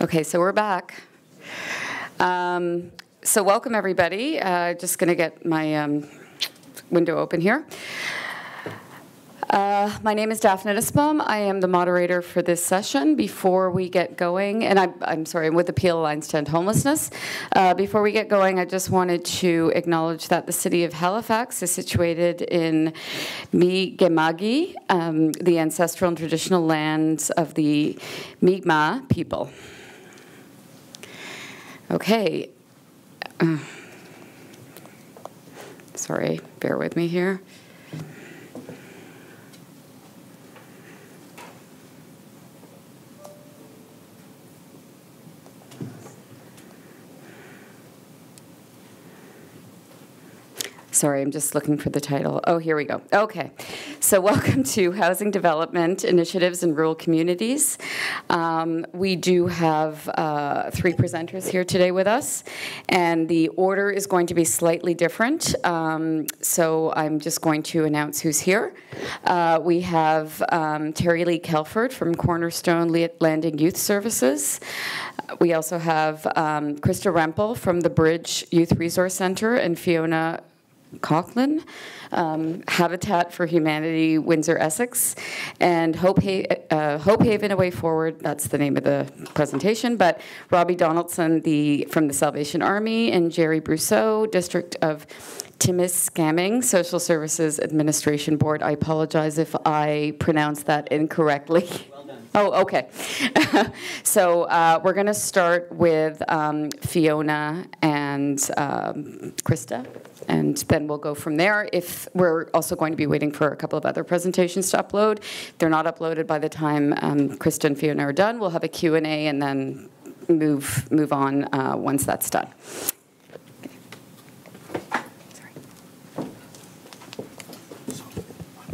Okay, so we're back. So welcome, everybody. Just going to get my window open here. My name is Daphne Nussbaum. I am the moderator for this session. Before we get going, and I'm sorry, I'm with the Peel Alliance to End Homelessness. Before we get going, I just wanted to acknowledge that the city of Halifax is situated in Mi'kmaq, the ancestral and traditional lands of the Mi'kmaq people. Okay. Sorry, bear with me here. Sorry, I'm just looking for the title. Oh, here we go. Okay. So welcome to Housing Development Initiatives in Rural Communities. We do have 3 presenters here today with us, and the order is going to be slightly different. So I'm just going to announce who's here. We have Terry Lee Kelford from Cornerstone Landing Youth Services. We also have Krista Rempel from the Bridge Youth Resource Center and Fiona Coughlin, Habitat for Humanity, Windsor, Essex, and Hope Haven, A Way Forward. That's the name of the presentation. But Robbie Donaldson from the Salvation Army, and Jerry Brousseau, District of Timiskaming Social Services Administration Board. I apologize if I pronounced that incorrectly. Well done. Oh, okay. So we're going to start with Fiona and Krista, and then we'll go from there. If we're also going to be waiting for a couple of other presentations to upload. If they're not uploaded by the time Krista and Fiona are done, we'll have a Q&A and then move on once that's done.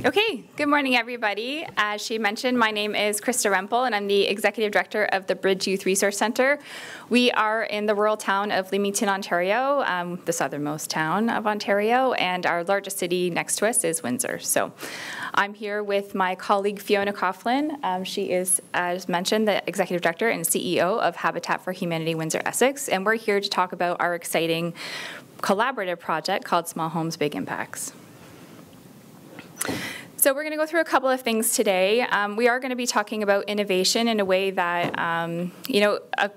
Okay, good morning, everybody. As she mentioned, my name is Krista Rempel, and I'm the Executive Director of the Bridge Youth Resource Center. We are in the rural town of Leamington, Ontario, the southernmost town of Ontario, and our largest city next to us is Windsor. So I'm here with my colleague Fiona Coughlin. She is, as mentioned, the Executive Director and CEO of Habitat for Humanity, Windsor, Essex, and we're here to talk about our exciting collaborative project called Small Homes, Big Impacts. So we're going to go through a couple of things today. We are going to be talking about innovation in a way that,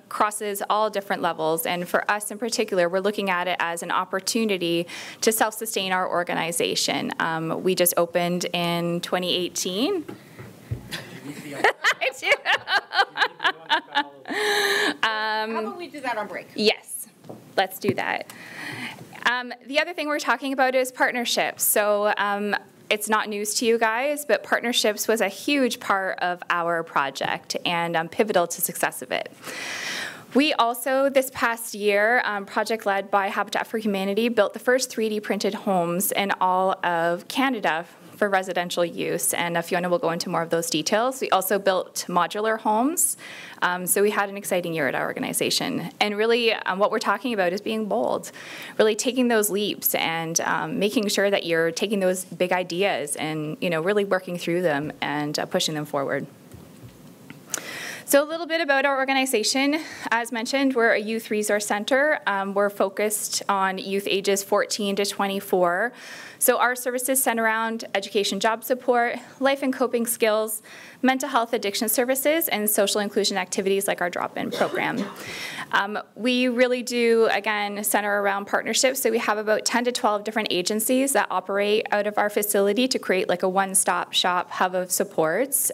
crosses all different levels. And for us in particular, we're looking at it as an opportunity to self-sustain our organization. We just opened in 2018. How about we do that on break? Yes, let's do that. The other thing we're talking about is partnerships. So it's not news to you guys, but partnerships was a huge part of our project and pivotal to success of it. We also, this past year, project led by Habitat for Humanity, built the first 3D printed homes in all of Canada for residential use, and Fiona will go into more of those details. We also built modular homes, so we had an exciting year at our organization. And really, what we're talking about is being bold, really taking those leaps and making sure that you're taking those big ideas and really working through them and pushing them forward. So a little bit about our organization. As mentioned, we're a youth resource center. We're focused on youth ages 14 to 24. So our services center around education, job support, life and coping skills, mental health addiction services, and social inclusion activities like our drop-in program. We really do, again, center around partnerships. So we have about 10 to 12 different agencies that operate out of our facility to create like a one-stop shop hub of supports.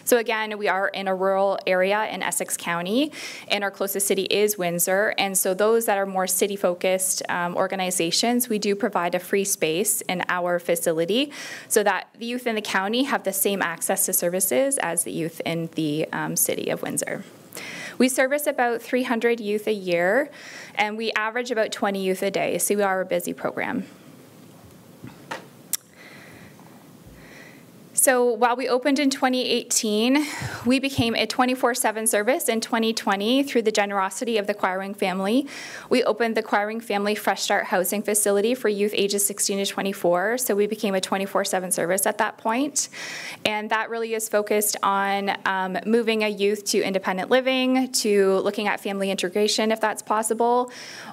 So again, we are in a rural area in Essex County, and our closest city is Windsor. And so those that are more city-focused organizations, we do provide a free space in our facility so that the youth in the county have the same access to services as the youth in the city of Windsor. We service about 300 youth a year, and we average about 20 youth a day, so we are a busy program. So while we opened in 2018, we became a 24/7 service in 2020 through the generosity of the Choir family. We opened the Choir Family Fresh Start Housing Facility for youth ages 16 to 24, so we became a 24/7 service at that point. And that really is focused on moving a youth to independent living, to looking at family integration if that's possible,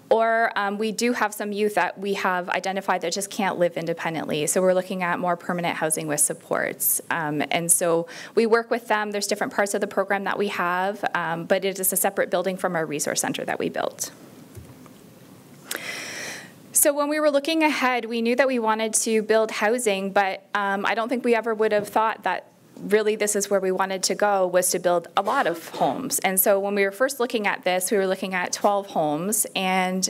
or we do have some youth that we have identified that just can't live independently, so we're looking at more permanent housing with supports. And so we work with them. There's different parts of the program that we have, but it is a separate building from our resource center that we built. So when we were looking ahead, we knew that we wanted to build housing, but I don't think we ever would have thought that really this is where we wanted to go, was to build a lot of homes. And so when we were first looking at this, we were looking at 12 homes, and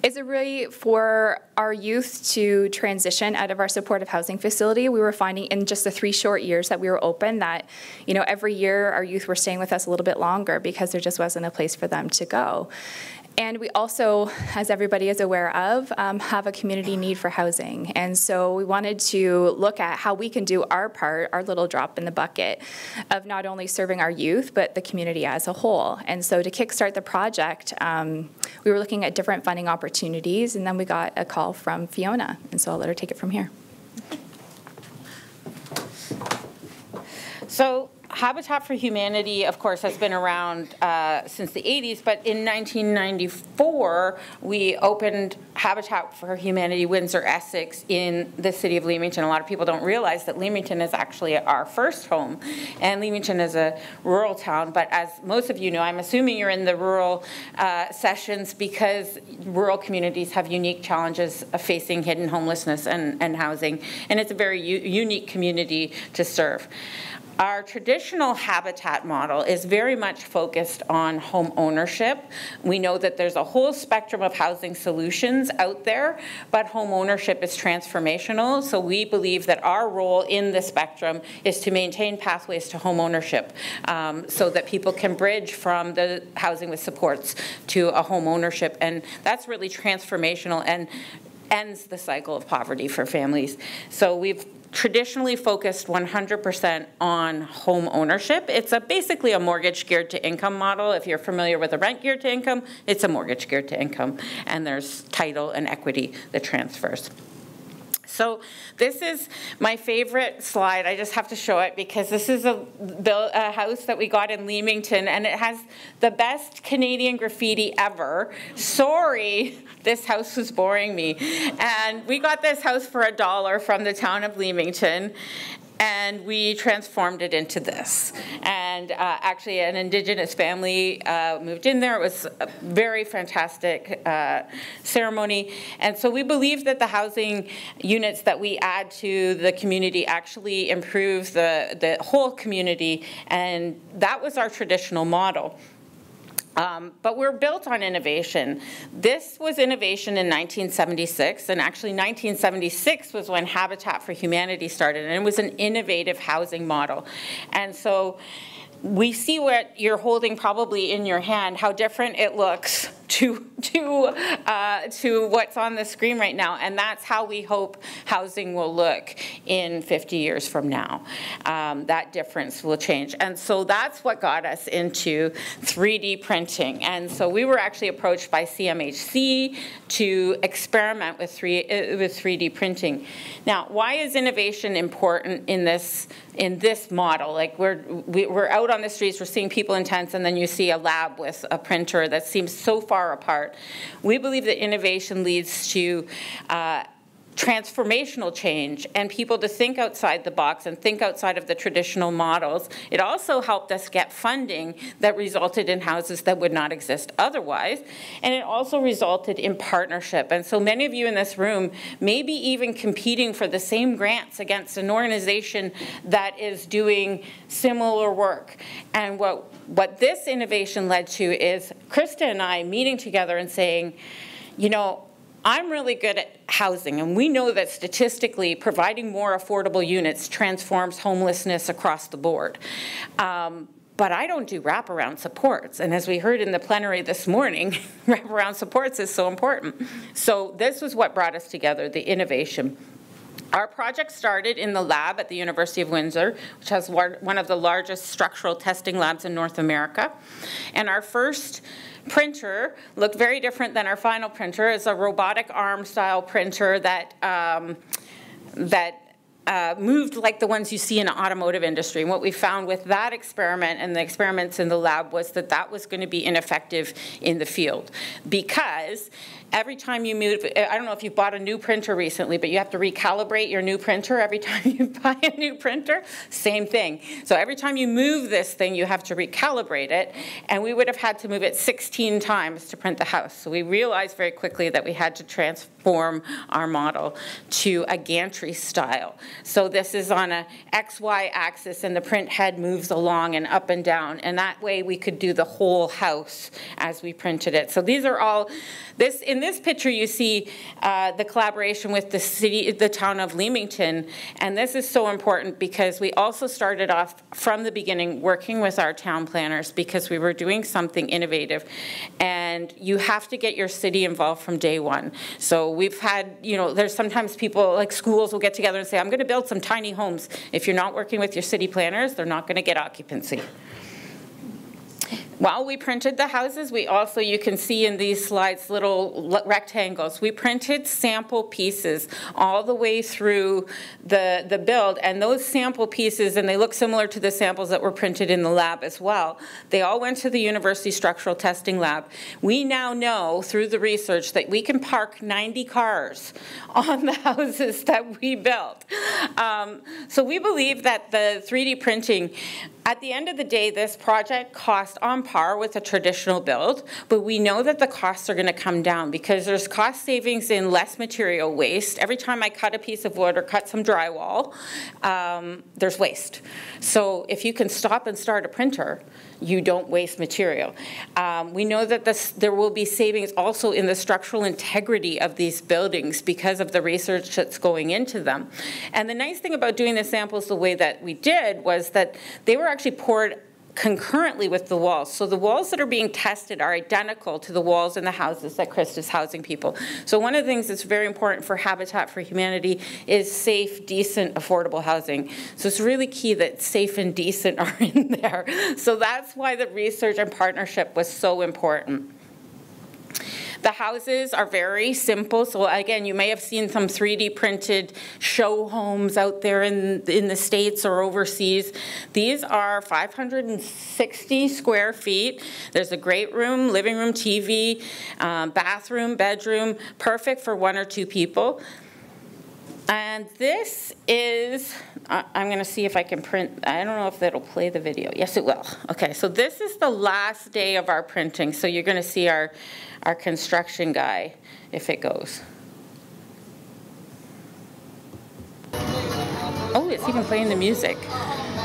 it's a really for our youth to transition out of our supportive housing facility. We were finding in just the 3 short years that we were open that, you know, every year our youth were staying with us a little bit longer because there just wasn't a place for them to go. And we also, as everybody is aware of, have a community need for housing. And so we wanted to look at how we can do our part, our little drop in the bucket of not only serving our youth, but the community as a whole. And so to kickstart the project, we were looking at different funding opportunities, and then we got a call from Fiona. And so I'll let her take it from here. So Habitat for Humanity, of course, has been around since the 80s, but in 1994, we opened Habitat for Humanity Windsor Essex in the city of Leamington. A lot of people don't realize that Leamington is actually our first home, and Leamington is a rural town, but as most of you know, I'm assuming you're in the rural sessions because rural communities have unique challenges of facing hidden homelessness and housing, and it's a very unique community to serve. Our traditional habitat model is very much focused on home ownership. We know that there's a whole spectrum of housing solutions out there, but home ownership is transformational. So we believe that our role in the spectrum is to maintain pathways to home ownership so that people can bridge from the housing with supports to a home ownership. And that's really transformational and ends the cycle of poverty for families. So we've traditionally focused 100% on home ownership. It's basically a mortgage geared to income model. If you're familiar with a rent geared to income, it's a mortgage geared to income, and there's title and equity that transfers. So this is my favorite slide. I just have to show it because this is a house that we got in Leamington, and it has the best Canadian graffiti ever. Sorry, this house was boring me. And we got this house for $1 from the town of Leamington, and we transformed it into this. And actually an Indigenous family moved in there. It was a very fantastic ceremony. And so we believe that the housing units that we add to the community actually improve the whole community, and that was our traditional model. But we're built on innovation. This was innovation in 1976, and actually 1976 was when Habitat for Humanity started, and it was an innovative housing model. And so we see what you're holding probably in your hand, how different it looks to what's on the screen right now, and that's how we hope housing will look in 50 years from now. That difference will change, and so that's what got us into 3D printing. And so we were actually approached by CMHC to experiment with 3D printing. Now, why is innovation important in this model? Like we're out on the streets, we're seeing people in tents, and then you see a lab with a printer that seems so far apart. We believe that innovation leads to transformational change and people to think outside the box and think outside of the traditional models. It also helped us get funding that resulted in houses that would not exist otherwise, and it also resulted in partnership. And so many of you in this room may be even competing for the same grants against an organization that is doing similar work. And what this innovation led to is Krista and I meeting together and saying, you know, I'm really good at housing, and we know that statistically providing more affordable units transforms homelessness across the board. But I don't do wraparound supports, and as we heard in the plenary this morning, wraparound supports is so important. So this was what brought us together, the innovation. Our project started in the lab at the University of Windsor, which has one of the largest structural testing labs in North America. And our first printer looked very different than our final printer. It's a robotic arm style printer that moved like the ones you see in the automotive industry. And what we found with that experiment and the experiments in the lab was that that was going to be ineffective in the field, because every time you move, I don't know if you've bought a new printer recently, but you have to recalibrate your new printer every time you buy a new printer. Same thing. So every time you move this thing, you have to recalibrate it. And we would have had to move it 16 times to print the house. So we realized very quickly that we had to transform our model to a gantry style. So this is on a XY axis, and the print head moves along and up and down. And that way we could do the whole house as we printed it. So these are all, in this picture you see the collaboration with the town of Leamington. And this is so important because we also started off from the beginning working with our town planners, because we were doing something innovative. And you have to get your city involved from day one. So we've had, there's sometimes people, like schools will get together and say, I'm going to build some tiny homes. If you're not working with your city planners, they're not going to get occupancy. While we printed the houses, we also, you can see in these slides, little rectangles. We printed sample pieces all the way through the build, and those sample pieces, and they look similar to the samples that were printed in the lab as well, they all went to the University Structural Testing Lab. We now know through the research that we can park 90 cars on the houses that we built. So we believe that the 3D printing, at the end of the day, this project cost on par with a traditional build, but we know that the costs are going to come down because there's cost savings in less material waste. Every time I cut a piece of wood or cut some drywall, there's waste. So if you can stop and start a printer, you don't waste material. We know that there will be savings also in the structural integrity of these buildings because of the research that's going into them. And the nice thing about doing the samples the way that we did was that they were actually poured concurrently with the walls. So the walls that are being tested are identical to the walls in the houses that Krista's housing people. So one of the things that's very important for Habitat for Humanity is safe, decent, affordable housing. So it's really key that safe and decent are in there. So that's why the research and partnership was so important. The houses are very simple. So again, you may have seen some 3D printed show homes out there in the States or overseas. These are 560 square feet. There's a great room, living room, TV, bathroom, bedroom, perfect for 1 or 2 people. And this is, I'm going to see if I can print, I don't know if that'll play the video. Yes, it will. Okay, so this is the last day of our printing. So you're going to see our construction guy, if it goes. Oh, it's even playing the music.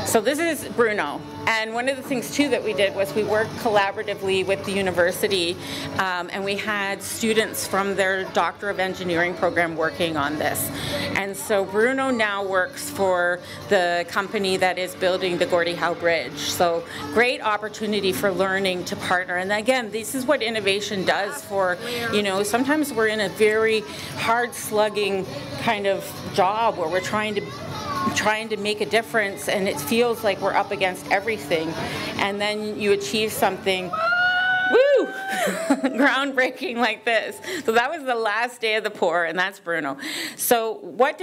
So this is Bruno. And one of the things, too, that we did was we worked collaboratively with the university, and we had students from their Doctor of Engineering program working on this. And so Bruno now works for the company that is building the Gordie Howe Bridge. So great opportunity for learning to partner. And again, this is what innovation does for, sometimes we're in a very hard-slugging kind of job where we're trying to make a difference, and it feels like we're up against everything, and then you achieve something woo, groundbreaking like this. So that was the last day of the pour, and that's Bruno. So what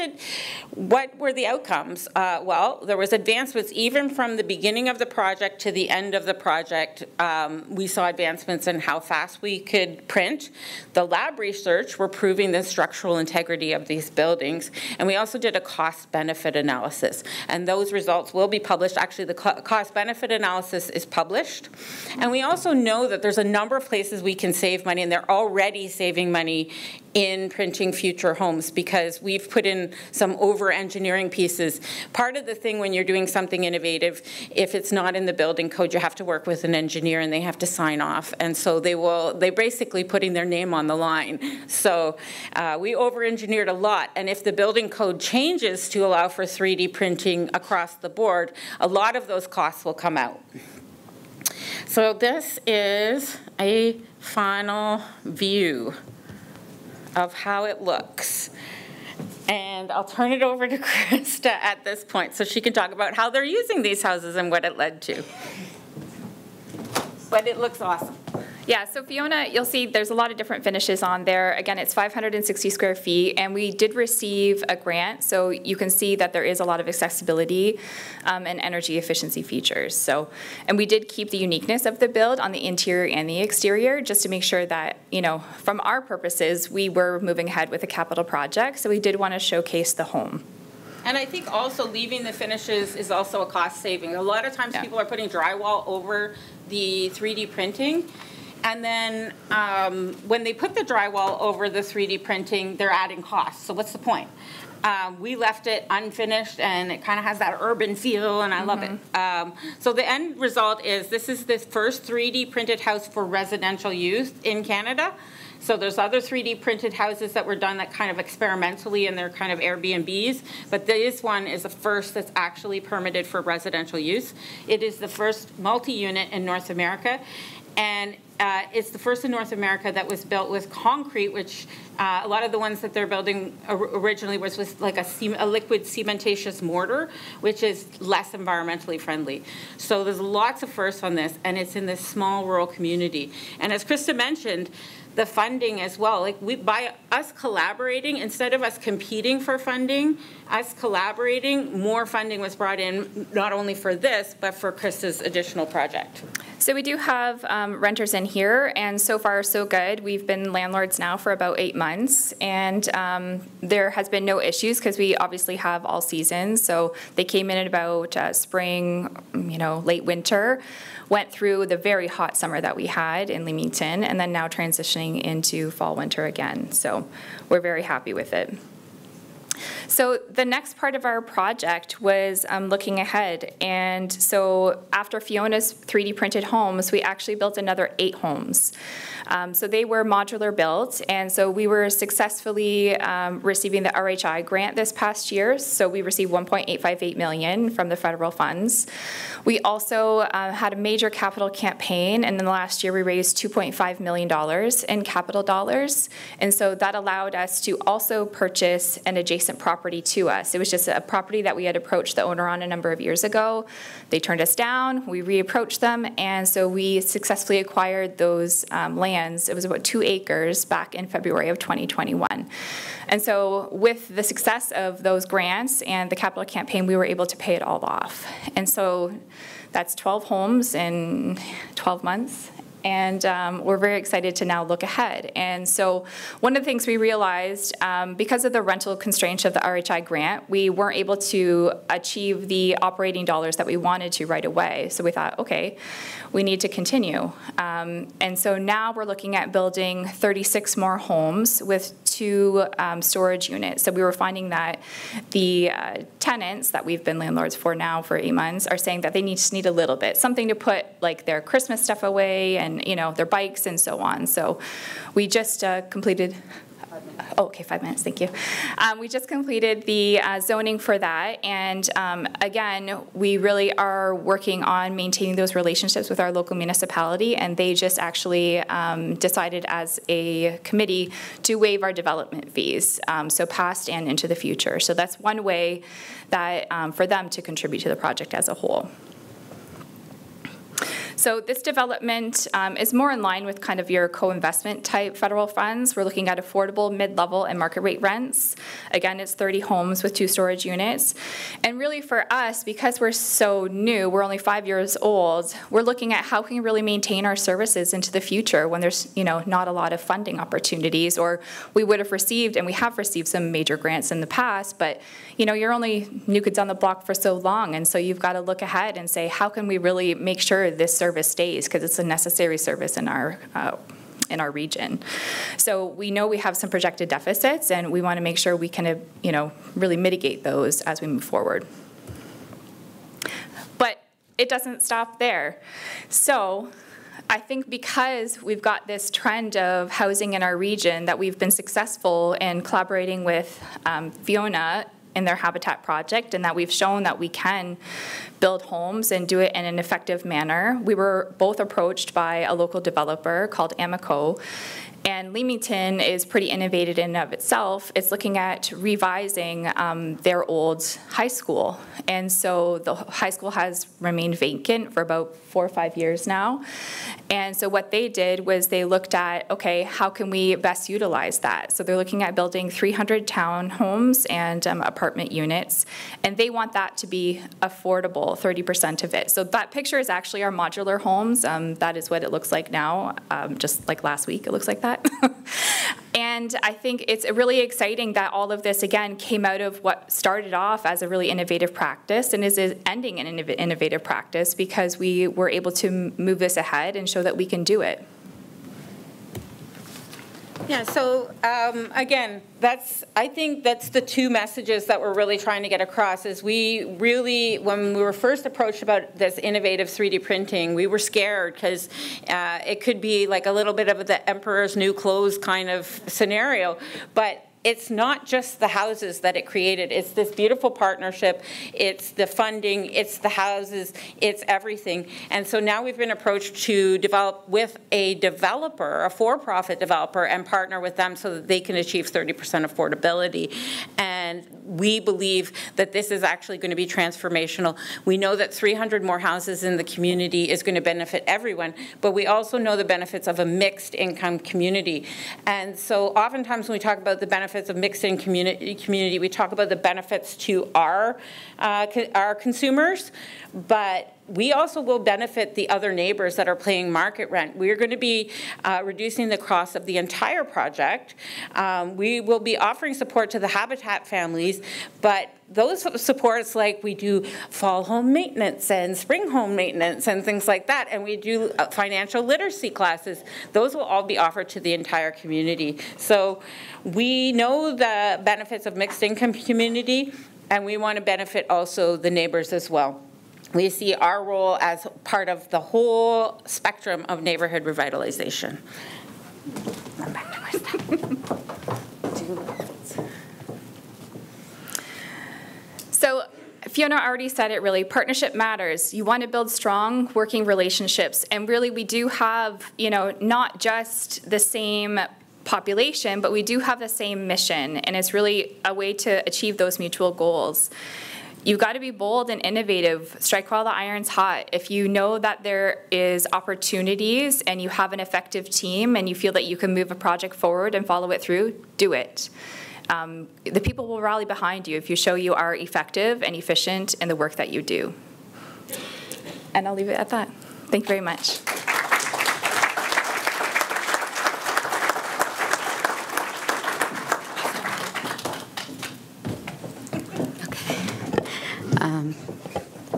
were the outcomes? Well, there was advancements even from the beginning of the project to the end of the project. We saw advancements in how fast we could print. The lab research were proving the structural integrity of these buildings, and we also did a cost-benefit analysis, and those results will be published. Actually, the cost-benefit analysis is published, and we also know that there's a number of places we can save money, and they're already saving money in printing future homes because we've put in some over-engineering pieces. Part of the thing when you're doing something innovative, if it's not in the building code, you have to work with an engineer and they have to sign off, and so they're basically putting their name on the line. So we over-engineered a lot, and if the building code changes to allow for 3D printing across the board, a lot of those costs will come out. So this is a final view of how it looks. And I'll turn it over to Krista at this point so she can talk about how they're using these houses and what it led to. But it looks awesome. Yeah, so Fiona, you'll see there's a lot of different finishes on there. Again, it's 560 square feet, and we did receive a grant, so you can see that there is a lot of accessibility and energy efficiency features. So, and we did keep the uniqueness of the build on the interior and the exterior, just to make sure that, you know, from our purposes, we were moving ahead with a capital project, so we did want to showcase the home. And I think also leaving the finishes is also a cost saving. A lot of times people are putting drywall over the 3D printing. And then when they put the drywall over the 3D printing, they're adding costs. So what's the point? We left it unfinished, and it kind of has that urban feel, and I love it. So the end result is this is the first 3D printed house for residential use in Canada. So there's other 3D printed houses that were done that kind of experimentally, and they're kind of Airbnbs. But this one is the first that's actually permitted for residential use. It is the first multi-unit in North America. And it's the first in North America that was built with concrete, which a lot of the ones that they're building originally was with like a liquid cementatious mortar, which is less environmentally friendly. So there's lots of firsts on this, and it's in this small rural community. And as Krista mentioned, the funding as well, like by us collaborating, instead of us competing for funding, us collaborating, more funding was brought in, not only for this, but for Krista's additional project. So we do have renters in here, and so far so good. We've been landlords now for about 8 months, and there has been no issues because we obviously have all seasons. So they came in at about spring, you know, late winter, went through the very hot summer that we had in Leamington, and then now transitioning into fall winter again. So we're very happy with it. So the next part of our project was looking ahead, and so after Fiona's 3D printed homes, we actually built another 8 homes. So they were modular built, and so we were successfully receiving the RRH1 grant this past year. So we received $1.858 million from the federal funds. We also had a major capital campaign, and in the last year we raised $2.5 million in capital dollars, and so that allowed us to also purchase an adjacent property to us. It was just a property that we had approached the owner on a number of years ago. They turned us down, we reapproached them, and so we successfully acquired those lands. It was about 2 acres back in February of 2021. And so with the success of those grants and the capital campaign, we were able to pay it all off. And so that's 12 homes in 12 months. And we're very excited to now look ahead. And so one of the things we realized, because of the rental constraints of the RRH1 grant, we weren't able to achieve the operating dollars that we wanted to right away. So we thought, okay, we need to continue. And so now we're looking at building 36 more homes with 2 storage units. So we were finding that the tenants that we've been landlords for now for 8 months are saying that they just need a little bit, something to put like their Christmas stuff away and, you know, their bikes and so on. So we just completed. Oh, okay, 5 minutes, thank you. We just completed the zoning for that, and again, we really are working on maintaining those relationships with our local municipality, and they just actually decided as a committee to waive our development fees, so past and into the future. So that's one way that for them to contribute to the project as a whole. So this development is more in line with kind of your co-investment type federal funds. We're looking at affordable, mid-level, and market rate rents. Again, it's 30 homes with 2 storage units. And really for us, because we're so new, we're only 5 years old, we're looking at how can we really maintain our services into the future when there's, you know, not a lot of funding opportunities, or we would have received, and we have received some major grants in the past, but you know, you're only new kids on the block for so long, and so you've got to look ahead and say, how can we really make sure this service stays, because it's a necessary service in our region. So we know we have some projected deficits, and we want to make sure we can, you know, really mitigate those as we move forward. But it doesn't stop there. So I think because we've got this trend of housing in our region, that we've been successful in collaborating with Fiona in their Habitat project, and that we've shown that we can build homes and do it in an effective manner. We were both approached by a local developer called Amico, And Leamington is pretty innovative in and of itself. It's looking at revising their old high school. And so the high school has remained vacant for about 4 or 5 years now. And so what they did was they looked at, okay, how can we best utilize that? So they're looking at building 300 townhomes and apartment units. And they want that to be affordable, 30% of it. So that picture is actually our modular homes. That is what it looks like now. Just like last week, it looks like that. And I think it's really exciting that all of this, again, came out of what started off as a really innovative practice and is ending in an innovative practice because we were able to move this ahead and show that we can do it. Yeah, so again, I think that's the two messages that we're really trying to get across is we really, when we were first approached about this innovative 3D printing, we were scared because it could be like a little bit of the emperor's new clothes kind of scenario, but it's not just the houses that it created. It's this beautiful partnership. It's the funding. It's the houses. It's everything. And so now we've been approached to develop with a developer, a for-profit developer, and partner with them so that they can achieve 30% affordability. And we believe that this is actually going to be transformational. We know that 300 more houses in the community is going to benefit everyone, but we also know the benefits of a mixed income community. And so oftentimes when we talk about the benefits of mixed income community, we talk about the benefits to our consumers, but we also will benefit the other neighbors that are paying market rent. We're going to be reducing the cost of the entire project. We will be offering support to the Habitat families, but those supports, like we do fall home maintenance and spring home maintenance and things like that, and we do financial literacy classes, those will all be offered to the entire community. So we know the benefits of mixed income community, and we want to benefit also the neighbors as well. We see our role as part of the whole spectrum of neighborhood revitalization. Back to my stuff. So Fiona already said it really, partnership matters. You want to build strong working relationships. And really we do have, not just the same population, but we do have the same mission. And it's really a way to achieve those mutual goals. You've got to be bold and innovative. Strike while the iron's hot. If you know that there is opportunities and you have an effective team and you feel that you can move a project forward and follow it through, do it. The people will rally behind you if you show you are effective and efficient in the work that you do. And I'll leave it at that. Thank you very much.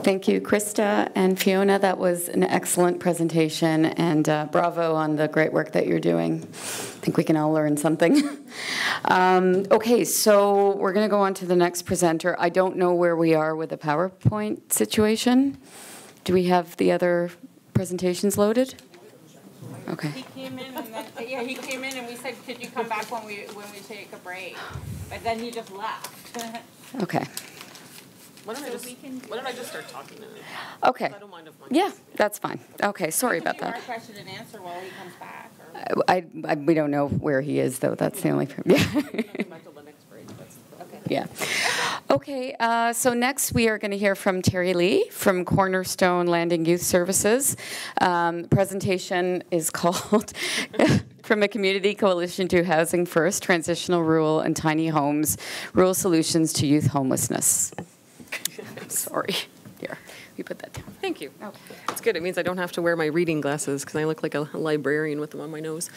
Thank you, Krista and Fiona. That was an excellent presentation, and bravo on the great work that you're doing. I think we can all learn something. Okay, so we're going to go on to the next presenter. I don't know where we are with the PowerPoint situation. Do we have the other presentations loaded? Okay. He came in, and then, he came in, and we said, "Could you come back when we take a break?" But then he just left. Okay. Why don't I just start talking to him? Okay. I don't mind if yeah, that's fine. Okay, sorry about that. Our question and answer while he comes back. Or? We don't know where he is, though. That's the only thing. Yeah. Yeah. Okay, so next we are going to hear from Terry Lee from Cornerstone Landing Youth Services. Presentation is called From a Community Coalition to Housing First, Transitional Rural and Tiny Homes, Rural Solutions to Youth Homelessness. Sorry. Here, we put that down. Thank you. Okay. It's good. It means I don't have to wear my reading glasses because I look like a librarian with them on my nose.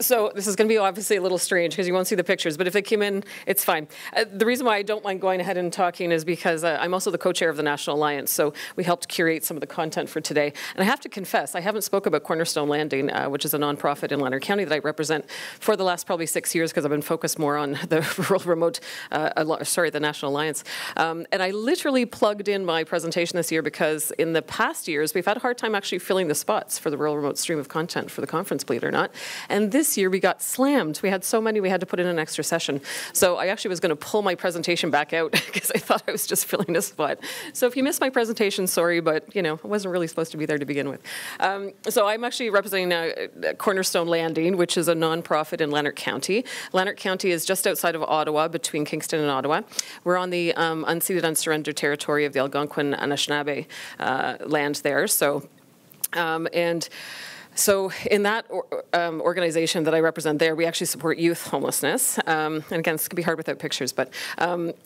So this is going to be obviously a little strange because you won't see the pictures, but if it came in, it's fine. The reason why I don't mind going ahead and talking is because I'm also the co-chair of the National Alliance, so we helped curate some of the content for today. And I have to confess, I haven't spoke about Cornerstone Landing, which is a nonprofit in Lander County that I represent for the last probably 6 years because I've been focused more on the rural remote, the National Alliance. And I literally plugged in my presentation this year because in the past years, we've had a hard time actually filling the spots for the rural remote stream of content for the conference, believe it or not. And this year we got slammed. We had so many, we had to put in an extra session. So I actually was going to pull my presentation back out because I thought I was just filling a spot. So if you missed my presentation, sorry, but I wasn't really supposed to be there to begin with. So I'm actually representing Cornerstone Landing, which is a nonprofit in Lanark County. Lanark County is just outside of Ottawa, between Kingston and Ottawa. We're on the unceded, unsurrendered territory of the Algonquin Anishinaabe land there. So, So in that organization that I represent there, we actually support youth homelessness. And again, this can be hard without pictures, but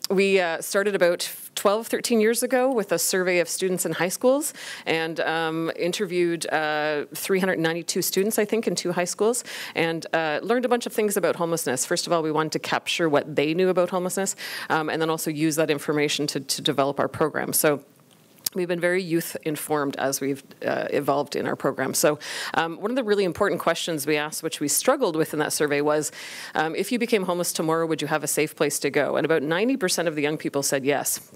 we started about 12, 13 years ago with a survey of students in high schools and interviewed 392 students, I think, in 2 high schools, and learned a bunch of things about homelessness. First of all, we wanted to capture what they knew about homelessness, and then also use that information to develop our program. So we've been very youth informed as we've evolved in our program. So one of the really important questions we asked, which we struggled with in that survey, was if you became homeless tomorrow, would you have a safe place to go? And about 90% of the young people said yes.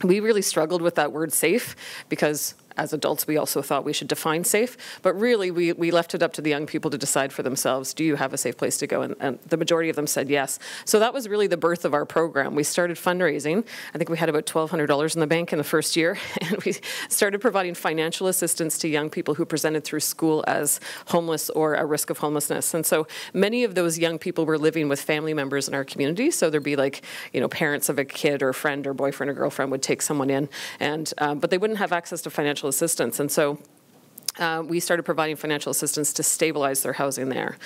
We really struggled with that word safe because as adults, we also thought we should define safe, but really we left it up to the young people to decide for themselves, do you have a safe place to go? And the majority of them said yes. So that was really the birth of our program. We started fundraising. I think we had about $1,200 in the bank in the first year, and we started providing financial assistance to young people who presented through school as homeless or at risk of homelessness. And so many of those young people were living with family members in our community. So there'd be like, parents of a kid or friend or boyfriend or girlfriend would take someone in, and but they wouldn't have access to financial assistance. And so we started providing financial assistance to stabilize their housing there.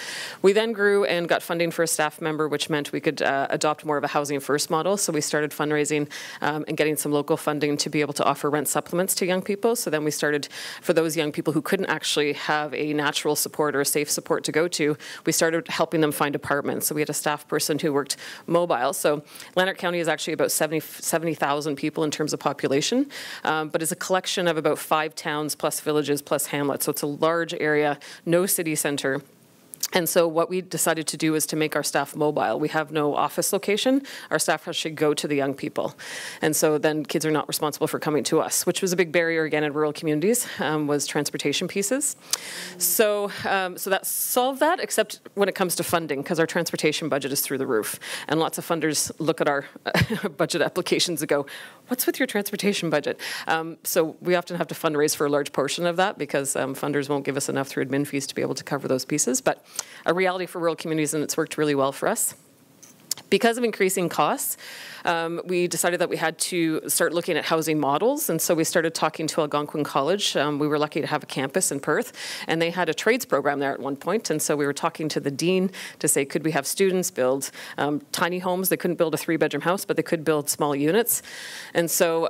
We then grew and got funding for a staff member, which meant we could adopt more of a housing first model. So we started fundraising and getting some local funding to be able to offer rent supplements to young people. So then we started, for those young people who couldn't actually have a natural support or a safe support to go to, we started helping them find apartments. So we had a staff person who worked mobile. So Lanark County is actually about 70,000 people in terms of population, but is a collection of about 5 towns plus villages plus hamlets. So it's a large area, no city center. And so what we decided to do is to make our staff mobile. We have no office location. Our staff should go to the young people. And so then kids are not responsible for coming to us, which was a big barrier, again, in rural communities, was transportation pieces. So that solved that, except when it comes to funding, because our transportation budget is through the roof. And lots of funders look at our budget applications and go, what's with your transportation budget? So we often have to fundraise for a large portion of that because funders won't give us enough through admin fees to be able to cover those pieces. But a reality for rural communities, and it's worked really well for us. Because of increasing costs, we decided that we had to start looking at housing models, and so we started talking to Algonquin College. We were lucky to have a campus in Perth, and they had a trades program there at one point, and so we were talking to the dean to say, could we have students build tiny homes? They couldn't build a 3-bedroom house, but they could build small units. And so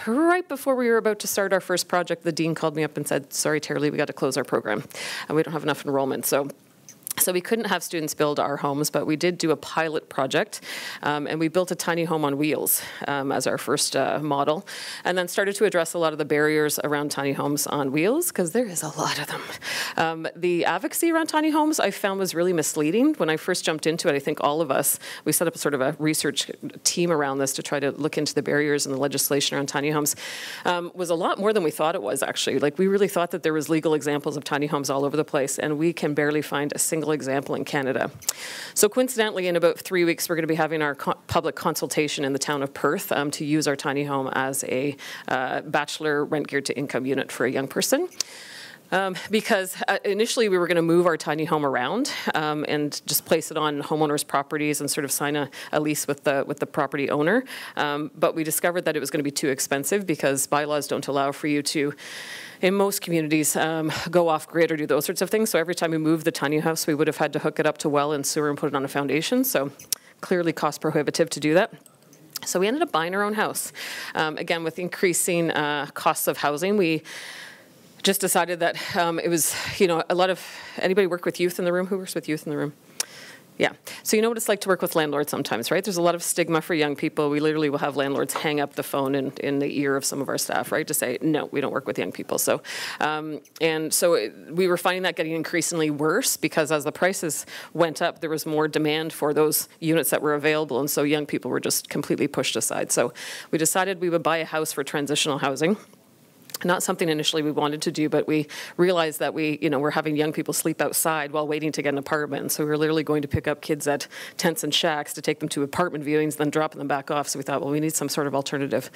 right before we were about to start our first project, the dean called me up and said, sorry, Tara-Lee, we got to close our program, and we don't have enough enrollment. So we couldn't have students build our homes, but we did do a pilot project, and we built a tiny home on wheels as our first model, and then started to address a lot of the barriers around tiny homes on wheels, because there is a lot of them. The advocacy around tiny homes I found was really misleading. When I first jumped into it, I think all of us, we set up a sort of a research team around this to try to look into the barriers and the legislation around tiny homes, was a lot more than we thought it was, actually. Like, we really thought that there was legal examples of tiny homes all over the place, and we can barely find a single example in Canada. So coincidentally, in about 3 weeks, we're going to be having our public consultation in the town of Perth to use our tiny home as a bachelor rent geared to income unit for a young person. Because initially we were going to move our tiny home around and just place it on homeowners' properties and sort of sign a lease with the property owner. But we discovered that it was going to be too expensive because bylaws don't allow for you to, in most communities, go off grid or do those sorts of things. So every time we moved the tiny house, we would have had to hook it up to well and sewer and put it on a foundation. So clearly cost prohibitive to do that. So we ended up buying our own house. Again, with increasing costs of housing, we just decided that it was, a lot of, anybody work with youth in the room? Who works with youth in the room? Yeah. So you know what it's like to work with landlords sometimes, right? There's a lot of stigma for young people. We literally will have landlords hang up the phone in the ear of some of our staff, right, to say, no, we don't work with young people. So, we were finding that getting increasingly worse because as the prices went up, there was more demand for those units that were available, and so young people were just completely pushed aside. So we decided we would buy a house for transitional housing. Not something initially we wanted to do, but we realized that we're having young people sleep outside while waiting to get an apartment. So we were literally going to pick up kids at tents and shacks to take them to apartment viewings, then dropping them back off. So we thought, well, we need some sort of alternative.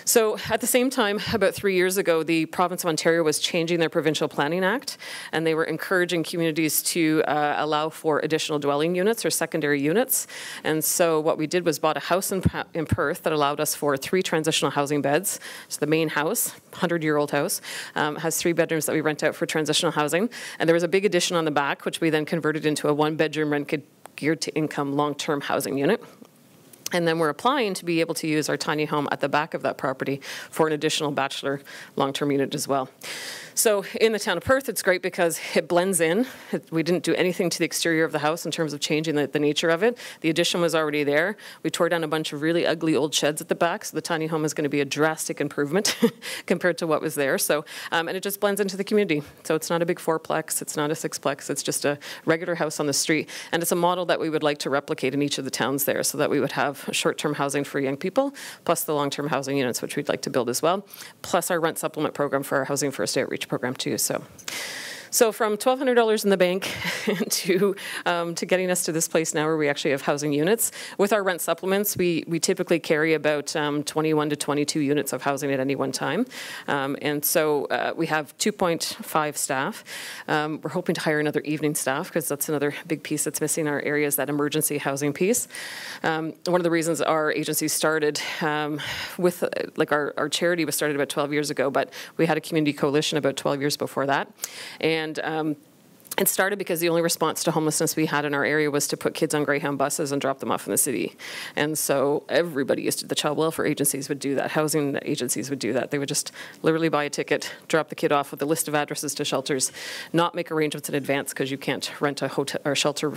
So at the same time, about 3 years ago, the province of Ontario was changing their Provincial Planning Act, and they were encouraging communities to allow for additional dwelling units or secondary units. And so what we did was bought a house in Perth that allowed us for 3 transitional housing beds. So the main house, 100-year-old house, has 3 bedrooms that we rent out for transitional housing. And there was a big addition on the back, which we then converted into a 1-bedroom rented geared to income long-term housing unit. And then we're applying to be able to use our tiny home at the back of that property for an additional bachelor long-term unit as well. So in the town of Perth, it's great because it blends in. We didn't do anything to the exterior of the house in terms of changing the nature of it. The addition was already there. We tore down a bunch of really ugly old sheds at the back, so the tiny home is going to be a drastic improvement compared to what was there. So, and it just blends into the community. So it's not a big 4-plex, it's not a 6-plex, it's just a regular house on the street. And it's a model that we would like to replicate in each of the towns there, so that we would have short-term housing for young people, plus the long-term housing units, which we'd like to build as well, plus our rent supplement program for our Housing First Outreach program too. So from $1,200 in the bank to getting us to this place now where we actually have housing units. With our rent supplements, we typically carry about 21 to 22 units of housing at any one time. And so we have 2.5 staff. We're hoping to hire another evening staff because that's another big piece that's missing in our area is that emergency housing piece. One of the reasons our agency started with, our charity was started about 12 years ago, but we had a community coalition about 12 years before that. And it started because the only response to homelessness we had in our area was to put kids on Greyhound buses and drop them off in the city. And so everybody used to, the child welfare agencies would do that, housing agencies would do that. They would just literally buy a ticket, drop the kid off with a list of addresses to shelters, not make arrangements in advance because you can't rent a hotel or shelter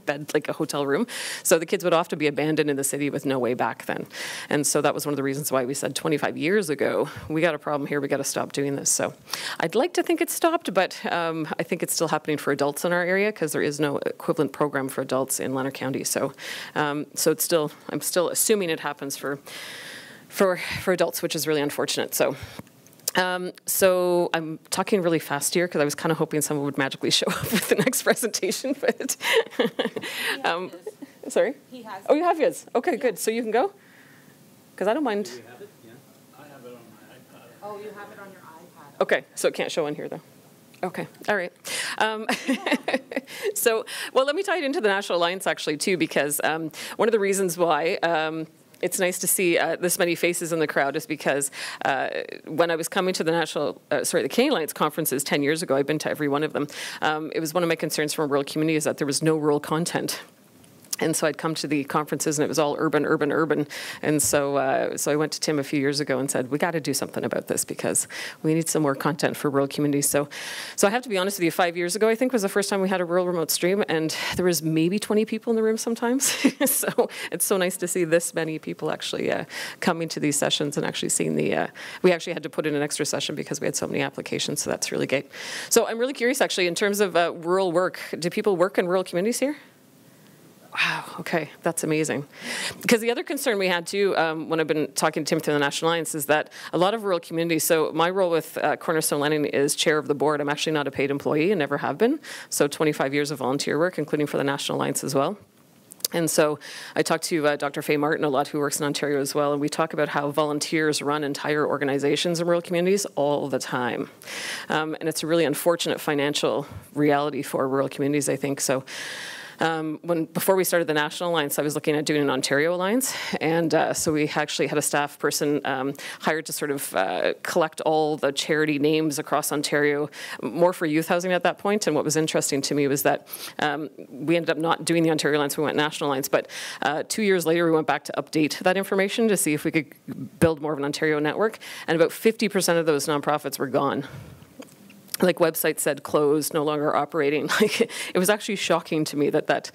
bed like a hotel room. So the kids would often be abandoned in the city with no way back then. And so that was one of the reasons why we said 25 years ago, we got a problem here, we got to stop doing this. So I'd like to think it stopped, but I think it's still happening for adults in our area because there is no equivalent program for adults in Lanark County. So, it's still, I'm still assuming it happens for adults, which is really unfortunate. So I'm talking really fast here because I was kind of hoping someone would magically show up with the next presentation, but sorry? He has. Oh, you have his? Okay, good. So you can go? Because I don't mind. Do you have it? Yeah. I have it on my iPad. Oh, you have it on your iPad. Okay, so it can't show in here though. Okay, all right. Well, let me tie it into the National Alliance actually too, because one of the reasons why it's nice to see this many faces in the crowd is because when I was coming to the the Canadian Alliance conferences 10 years ago, I've been to every one of them. It was one of my concerns from a rural community is that there was no rural content. And so I'd come to the conferences and it was all urban, urban, urban. And so I went to Tim a few years ago and said, we got to do something about this because we need some more content for rural communities. So I have to be honest with you, 5 years ago, I think was the first time we had a rural remote stream and there was maybe 20 people in the room sometimes. So it's so nice to see this many people actually coming to these sessions and actually seeing we actually had to put in an extra session because we had so many applications. So that's really great. So I'm really curious actually in terms of rural work, do people work in rural communities here? Wow, okay, that's amazing. Because the other concern we had too, when I've been talking to Tim through the National Alliance, is that a lot of rural communities, so my role with Cornerstone Lending is chair of the board. I'm actually not a paid employee and never have been. So 25 years of volunteer work, including for the National Alliance as well. And so I talked to Dr. Faye Martin a lot, who works in Ontario as well, and we talk about how volunteers run entire organizations in rural communities all the time. And it's a really unfortunate financial reality for rural communities, I think. So before we started the National Alliance, I was looking at doing an Ontario Alliance, and so we actually had a staff person hired to sort of collect all the charity names across Ontario, more for youth housing at that point. And what was interesting to me was that we ended up not doing the Ontario Alliance, we went National Alliance, but 2 years later we went back to update that information to see if we could build more of an Ontario network, and about 50% of those nonprofits were gone. like websites said closed, no longer operating. Like it was actually shocking to me that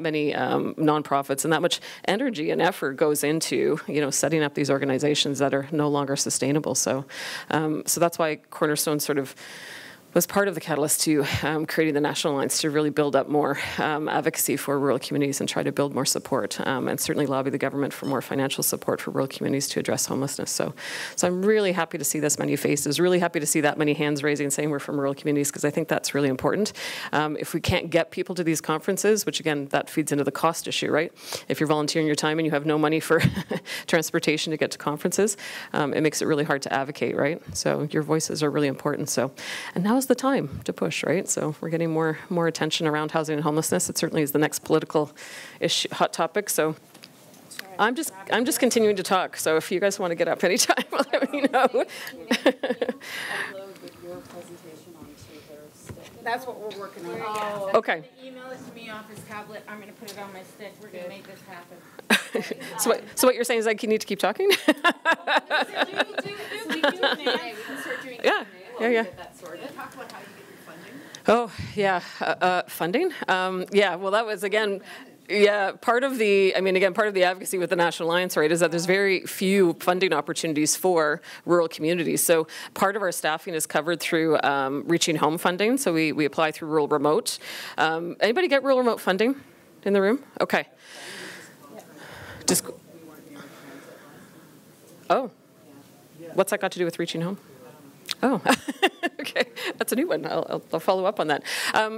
many nonprofits and that much energy and effort goes into setting up these organizations that are no longer sustainable. So that's why Cornerstone sort of was part of the catalyst to creating the National Alliance to really build up more advocacy for rural communities and try to build more support and certainly lobby the government for more financial support for rural communities to address homelessness. So I'm really happy to see this many faces, really happy to see that many hands raising saying we're from rural communities, because I think that's really important. If we can't get people to these conferences, which again, that feeds into the cost issue, right? If you're volunteering your time and you have no money for transportation to get to conferences, it makes it really hard to advocate, right? So your voices are really important. So, and now is the time to push, right? So we're getting more attention around housing and homelessness. It certainly is the next political issue, hot topic. So I'm just continuing to talk. So if you guys want to get up anytime, let me know. That's what we're working on. Oh, okay. Email it to me off his tablet. I'm going to put it on my stick. We're going to make this happen. So what you're saying is I need to keep talking? We can start doing it. Yeah. Get that sorted. Talk about how you get your funding. Oh, yeah. Funding? Yeah, well, that was, again, part of the advocacy with the National Alliance, right, is that there's very few funding opportunities for rural communities. So part of our staffing is covered through Reaching Home funding. So we apply through Rural Remote. Anybody get Rural Remote funding in the room? Okay. Just. Oh. What's that got to do with Reaching Home? Oh, okay. That's a new one. I'll follow up on that.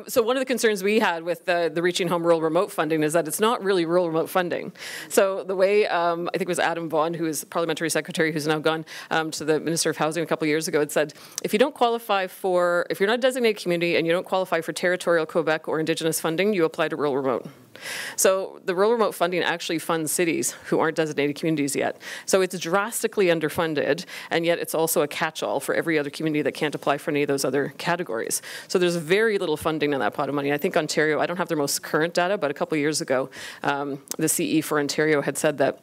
So one of the concerns we had with the Reaching Home Rural Remote funding is that it's not really rural remote funding. So the way, I think it was Adam Vaughan, who is parliamentary secretary, who's now gone to the Minister of Housing a couple of years ago, had said, if you're not a designated community and you don't qualify for territorial Quebec or Indigenous funding, you apply to rural remote. So the rural remote funding actually funds cities who aren't designated communities yet. So it's drastically underfunded, and yet it's also a catch-all for every other community that can't apply for any of those other categories. So there's very little funding in that pot of money. I think Ontario, I don't have their most current data, but a couple of years ago, the CE for Ontario had said that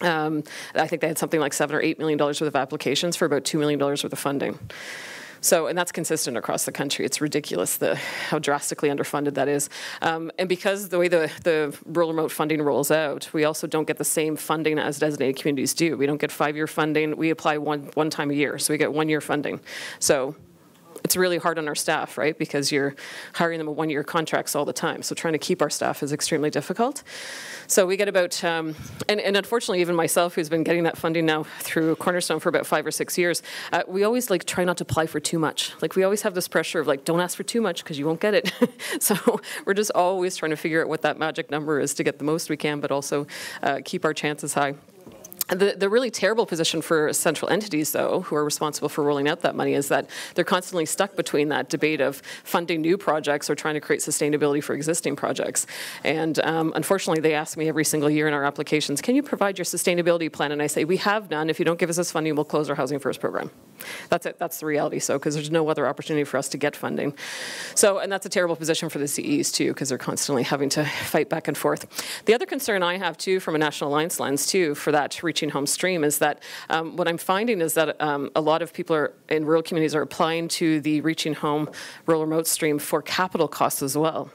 I think they had something like $7 or $8 million worth of applications for about $2 million worth of funding. So, and that's consistent across the country. It's ridiculous how drastically underfunded that is. And because the way the rural remote funding rolls out, we also don't get the same funding as designated communities do. We don't get 5-year funding. We apply one time a year, so we get 1-year funding. So it's really hard on our staff, right? Because you're hiring them on 1-year contracts all the time. So trying to keep our staff is extremely difficult. So we get about, and unfortunately, even myself, who's been getting that funding now through Cornerstone for about 5 or 6 years, we always try not to apply for too much. We always have this pressure of don't ask for too much because you won't get it. So we're just always trying to figure out what that magic number is to get the most we can, but also keep our chances high. The really terrible position for central entities, though, who are responsible for rolling out that money, is that they're constantly stuck between that debate of funding new projects or trying to create sustainability for existing projects. And unfortunately, they ask me every single year in our applications, can you provide your sustainability plan? And I say, we have none. If you don't give us this funding, we'll close our Housing First program. That's it. That's the reality. So, because there's no other opportunity for us to get funding. So, and that's a terrible position for the CEs, too, because they're constantly having to fight back and forth. The other concern I have, too, from a National Alliance lens, too, for that Reaching Home stream is that what I'm finding is that a lot of people in rural communities are applying to the Reaching Home Rural Remote stream for capital costs as well.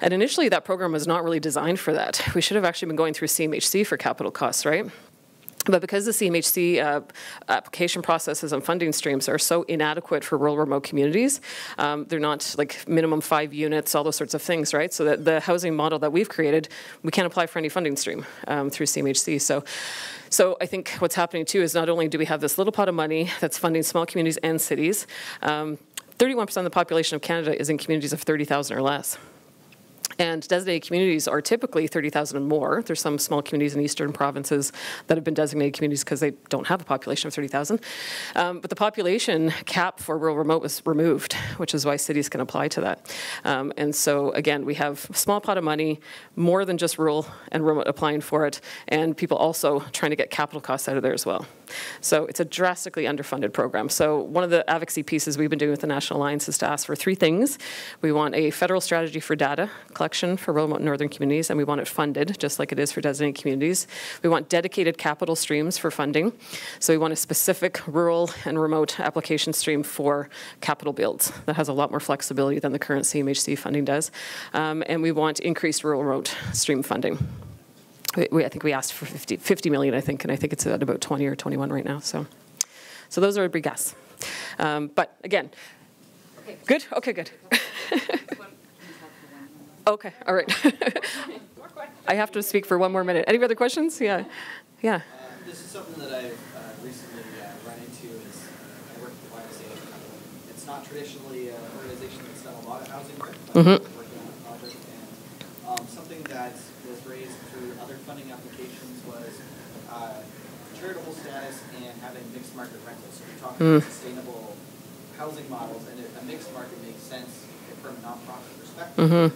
And initially, that program was not really designed for that. We should have actually been going through CMHC for capital costs, right? But because the CMHC application processes and funding streams are so inadequate for rural remote communities, they're not minimum 5 units, all those sorts of things, right? So that the housing model that we've created, we can't apply for any funding stream through CMHC. So I think what's happening too is not only do we have this little pot of money that's funding small communities and cities, 31% of the population of Canada is in communities of 30,000 or less. And designated communities are typically 30,000 and more. There's some small communities in eastern provinces that have been designated communities because they don't have a population of 30,000. But the population cap for rural remote was removed, which is why cities can apply to that. And so, again, we have a small pot of money, more than just rural and remote applying for it, and people also trying to get capital costs out of there as well. So it's a drastically underfunded program. So one of the advocacy pieces we've been doing with the National Alliance is to ask for 3 things. We want a federal strategy for data collection for rural and northern communities, and we want it funded, just like it is for designated communities. We want dedicated capital streams for funding. So we want a specific rural and remote application stream for capital builds that has a lot more flexibility than the current CMHC funding does. And we want increased rural remote stream funding. I think we asked for 50 million, I think, and I think it's at about 20 or 21 right now. So those are a big guess. But again, good? Okay, good. Okay, all right. I have to speak for 1 more minute. Any other questions? Yeah. Yeah. This is something that I've recently run into is I work with the YMCA. It's not traditionally an organization that's done a lot of housing work, but we're working on a project. And something that was raised through other funding applications was charitable status and having mixed market rentals. So we're talking about sustainable housing models, and a mixed market makes sense from a nonprofit perspective.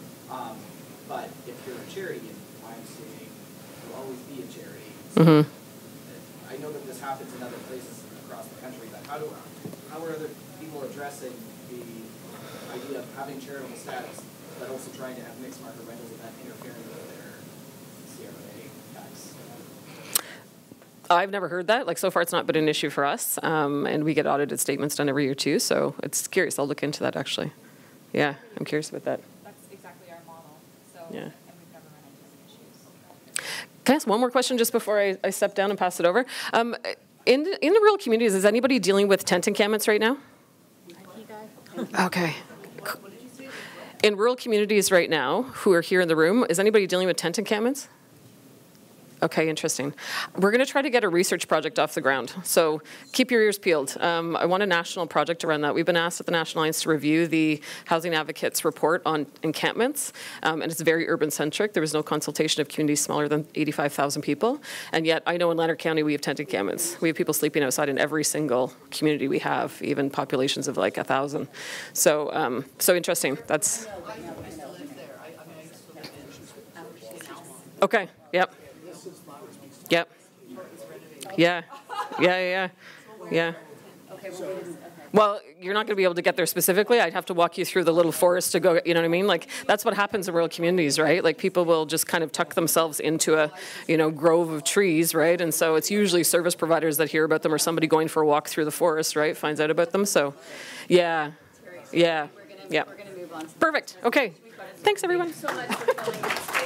But if you're a charity, and YMCA will always be a charity. So I know that this happens in other places across the country, but how are other people addressing the idea of having charitable status, but also trying to have mixed market rentals and that interfering with their CRA tax? I've never heard that. Like, so far, it's not been an issue for us, and we get audited statements done every year too. So it's curious. I'll look into that actually. Yeah, I'm curious about that. That's exactly our model. So, Yeah. and we've never run into any issues. Can I ask one more question just before I step down and pass it over? In the rural communities, is anybody dealing with tent encampments right now? Okay. In rural communities right now, who are here in the room, is anybody dealing with tent encampments? Okay, interesting. We're going to try to get a research project off the ground, so keep your ears peeled. I want a national project to run that. We've been asked at the National Alliance to review the Housing Advocates report on encampments, and it's very urban-centric. There was no consultation of communities smaller than 85,000 people, and yet I know in Lanark County we have tent encampments. We have people sleeping outside in every single community we have, even populations of like 1,000. So, so interesting. That's okay. Yep. Yep. Yeah. Yeah. Well, you're not going to be able to get there specifically. I'd have to walk you through the little forest to go, you know what I mean? Like, that's what happens in rural communities, right? Like, people will just kind of tuck themselves into a, grove of trees, right? And so it's usually service providers that hear about them or somebody going for a walk through the forest, right, finds out about them. So, yeah. Yeah. Yeah. We're going to move on. Perfect. Okay. Thanks, everyone. Thank you so much for filling this space.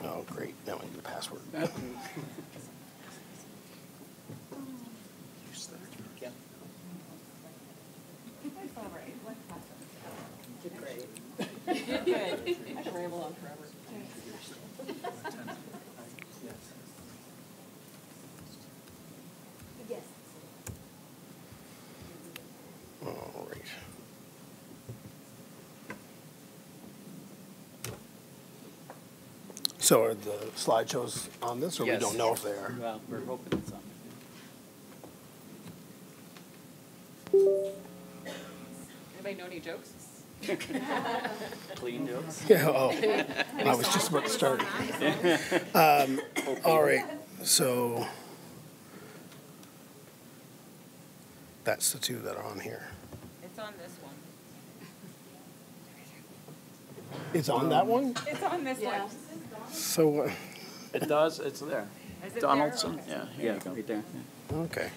Oh, great. Now I need the password. All right. So are the slideshows on this, or we Yes. don't know if they are? Well, we're hoping it's on. Anybody know any jokes? Clean jokes? Yeah, oh, I was just about to start. All right, so that's the 2 that are on here. It's on this one. It's on that one? It's on this one. So, It does, it's there. Is it Donaldson, yeah, here you go. Right there. okay.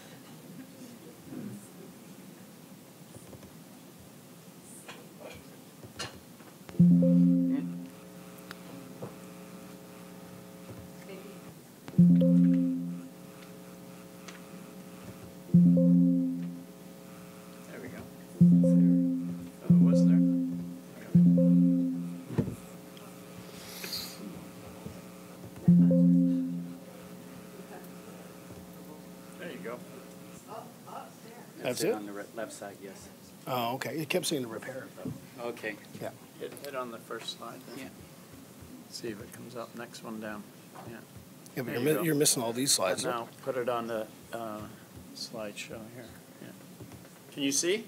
There we go. Oh, it was there. There you go. That's it? On the left side, yes. Oh, okay. It kept saying to repair it, though. Okay. Yeah. Hit on the first slide then. Yeah. See if it comes up, next one down. Yeah. Yeah, but There you you're, go. you're missing all these slides. Now, put it on the slideshow here. Yeah. Can you see?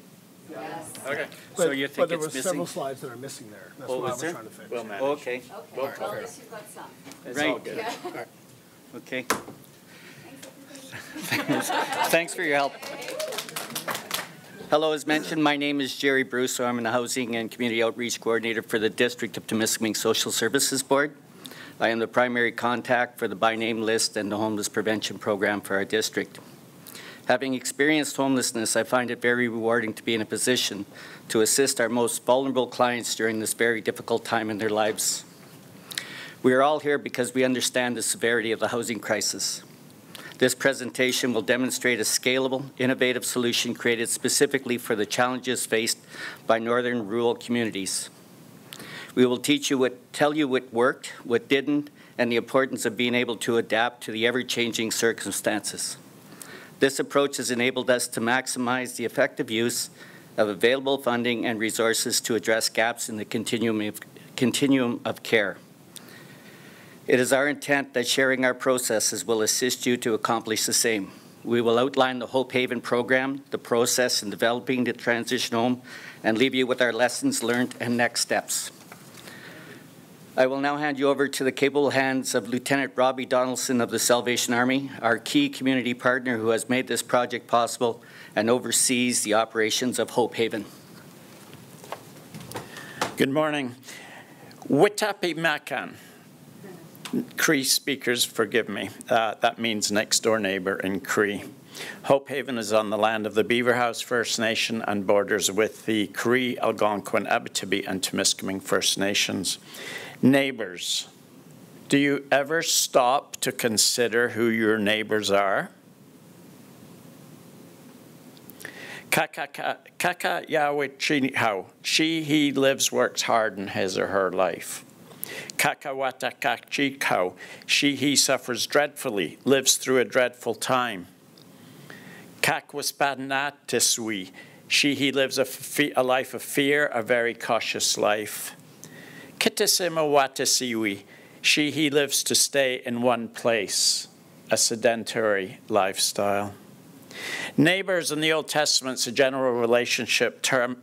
Yes. Okay. So you But think there it's was missing? several slides that are missing there. That's Oh, what I is was there? trying to fix. Well managed. Okay, Well covered. You've got some. It's all Right. good. okay. Thanks for your help. Hello, as mentioned, my name is Jerry Bruce. I'm the Housing and Community Outreach Coordinator for the District of Temiskaming Social Services Board. I am the primary contact for the by name list and the homeless prevention program for our district. Having experienced homelessness, I find it very rewarding to be in a position to assist our most vulnerable clients during this very difficult time in their lives. We are all here because we understand the severity of the housing crisis. This presentation will demonstrate a scalable, innovative solution created specifically for the challenges faced by northern rural communities. We will tell you what worked, what didn't, and the importance of being able to adapt to the ever-changing circumstances. This approach has enabled us to maximize the effective use of available funding and resources to address gaps in the continuum of care. It is our intent that sharing our processes will assist you to accomplish the same. We will outline the Hope Haven program, the process in developing the transition home, and leave you with our lessons learned and next steps. I will now hand you over to the capable hands of Lieutenant Robbie Donaldson of the Salvation Army, our key community partner who has made this project possible and oversees the operations of Hope Haven. Good morning. Witapi Makan. Cree speakers, forgive me. That means next door neighbor in Cree. Hope Haven is on the land of the Beaver House First Nation and borders with the Cree, Algonquin, Abitibi, and Temiskaming First Nations. Neighbors, do you ever stop to consider who your neighbors are? Kaka Yahweh Chihau, she, he lives, works hard in his or her life. Kakawata Kakchikau, she, he suffers dreadfully, lives through a dreadful time. Kakwaspadnatiswi, she, he lives a life of fear, a very cautious life. Kitasimawatasiwi, she, he lives to stay in one place, a sedentary lifestyle. Neighbors in the Old Testament is a general relationship term,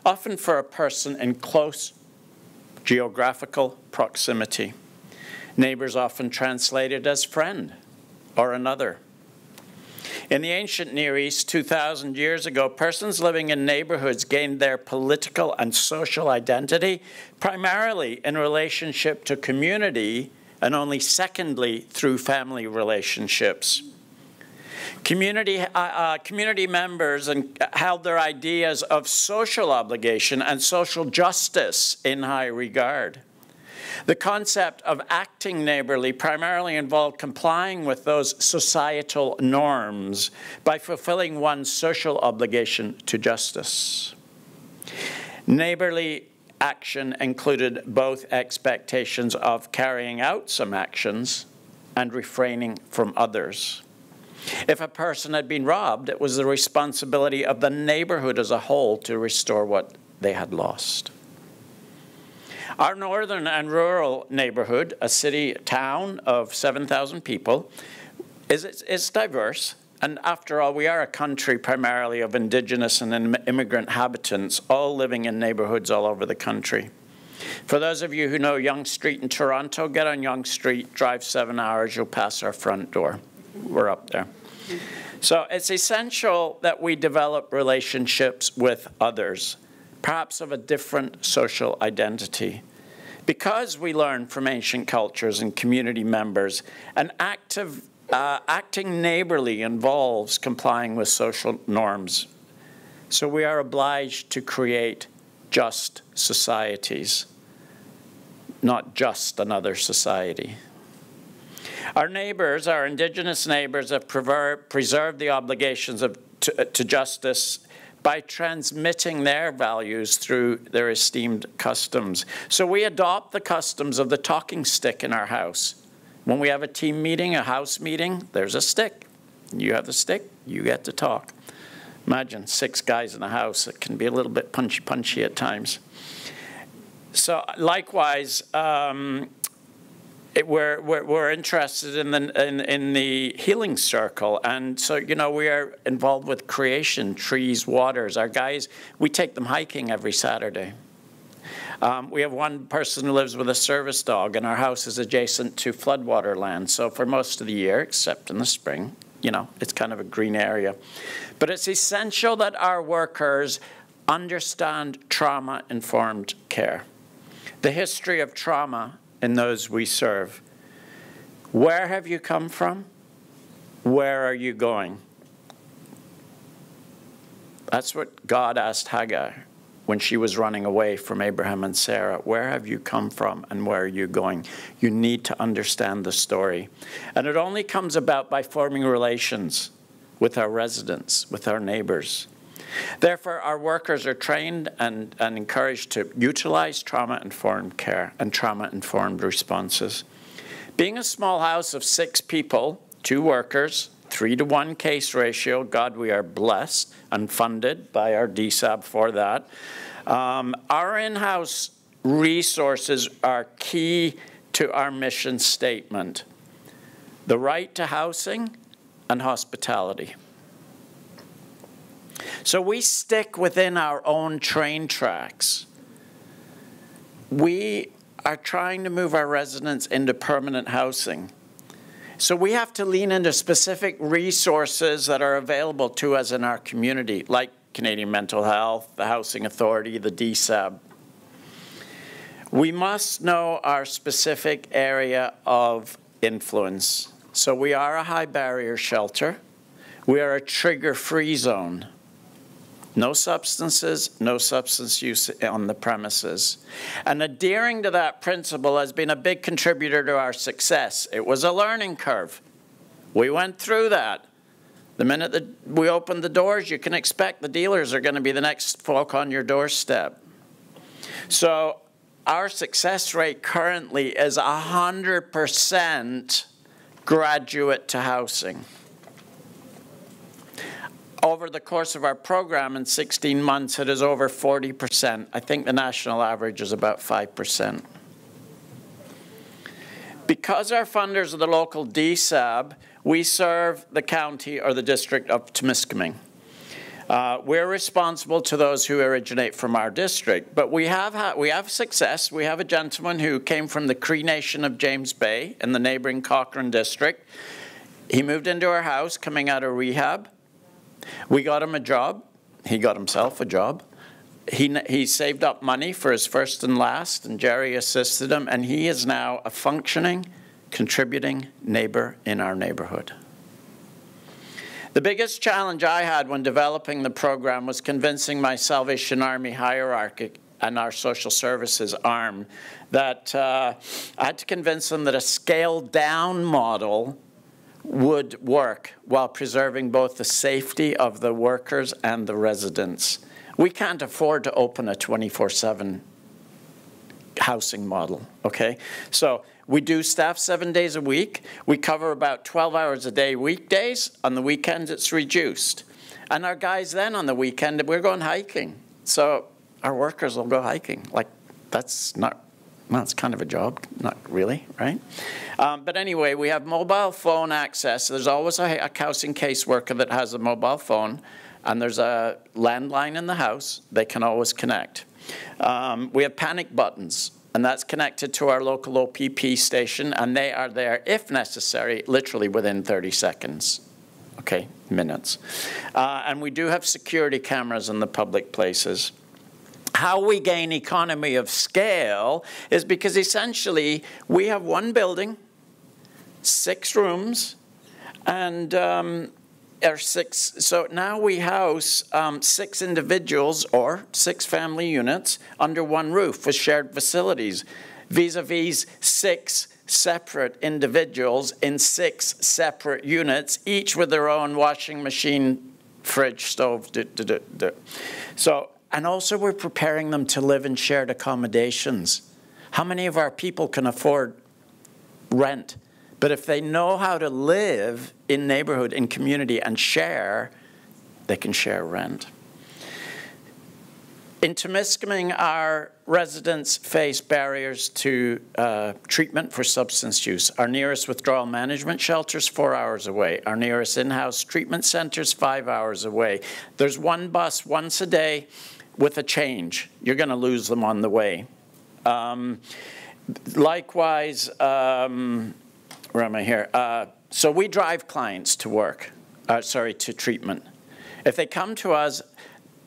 often for a person in close geographical proximity. Neighbors often translated as friend or another. In the ancient Near East, 2,000 years ago, persons living in neighborhoods gained their political and social identity primarily in relationship to community and only secondly through family relationships. Community members held their ideas of social obligation and social justice in high regard. The concept of acting neighborly primarily involved complying with those societal norms by fulfilling one's social obligation to justice. Neighborly action included both expectations of carrying out some actions and refraining from others. If a person had been robbed, it was the responsibility of the neighborhood as a whole to restore what they had lost. Our northern and rural neighborhood, a town of 7,000 people, is diverse. And after all, we are a country primarily of indigenous and immigrant inhabitants, all living in neighborhoods all over the country. For those of you who know Yonge Street in Toronto, get on Yonge Street, drive 7 hours, you'll pass our front door. We're up there. So it's essential that we develop relationships with others, perhaps of a different social identity. Because we learn from ancient cultures and community members, acting neighborly involves complying with social norms. So we are obliged to create just societies, not just another society. Our neighbors, our indigenous neighbors, have preserved the obligations to justice by transmitting their values through their esteemed customs. So we adopt the customs of the talking stick in our house. When we have a team meeting, a house meeting, there's a stick. You have the stick, you get to talk. Imagine 6 guys in a house. It can be a little bit punchy at times. So likewise, we're interested in the healing circle. And so, you know, we are involved with creation, trees, waters. Our guys, we take them hiking every Saturday. We have one person who lives with a service dog, and our house is adjacent to floodwater land. So for most of the year, except in the spring, you know, it's kind of a green area. But it's essential that our workers understand trauma-informed care, the history of trauma in those we serve. Where have you come from? Where are you going? That's what God asked Hagar when she was running away from Abraham and Sarah. Where have you come from and where are you going? You need to understand the story. And it only comes about by forming relations with our residents, with our neighbors. Therefore, our workers are trained and encouraged to utilize trauma-informed care and trauma-informed responses. Being a small house of 6 people, 2 workers, 3-to-1 case ratio, God, we are blessed and funded by our DSAB for that. Our in-house resources are key to our mission statement: the right to housing and hospitality. So we stick within our own train tracks. We are trying to move our residents into permanent housing. So we have to lean into specific resources that are available to us in our community, like Canadian Mental Health, the Housing Authority, the DSAB. We must know our specific area of influence. So we are a high barrier shelter. We are a trigger-free zone. No substances, no substance use on the premises. And adhering to that principle has been a big contributor to our success. It was a learning curve. We went through that. The minute that we opened the doors, you can expect the dealers are going to be the next folk on your doorstep. So our success rate currently is 100% graduate to housing. Over the course of our program in 16 months, it is over 40%. I think the national average is about 5%. Because our funders are the local DSAB, we serve the county or the district of Temiskaming. We're responsible to those who originate from our district, but we have success. We have a gentleman who came from the Cree Nation of James Bay in the neighboring Cochrane district. He moved into our house coming out of rehab. We got him a job. He got himself a job. He saved up money for his first and last, and Jerry assisted him, and he is now a functioning, contributing neighbor in our neighborhood. The biggest challenge I had when developing the program was convincing my Salvation Army hierarchy and our social services arm that I had to convince them that a scaled-down model would work while preserving both the safety of the workers and the residents. We can't afford to open a 24/7 housing model, okay? So we do staff 7 days a week. We cover about 12 hours a day weekdays. On the weekends, it's reduced. And our guys then on the weekend, we're going hiking. So our workers will go hiking. Like, that's not, well, it's kind of a job, not really, right? But anyway, we have mobile phone access. There's always a housing caseworker that has a mobile phone, and there's a landline in the house. They can always connect. We have panic buttons, and that's connected to our local OPP station, and they are there, if necessary, literally within 30 seconds, okay, minutes. And we do have security cameras in the public places. How we gain economy of scale is because essentially we have one building, 6 rooms, and so now we house 6 individuals or 6 family units under one roof with shared facilities, vis-a-vis 6 separate individuals in 6 separate units, each with their own washing machine, fridge, stove. So, and also we're preparing them to live in shared accommodations. How many of our people can afford rent? But if they know how to live in neighborhood, in community, and share, they can share rent. In Temiskaming, our residents face barriers to treatment for substance use. Our nearest withdrawal management shelter is 4 hours away. Our nearest in-house treatment center is 5 hours away. There's one bus once a day with a change. You're going to lose them on the way. Likewise, where am I here? So we drive clients to work, to treatment. If they come to us,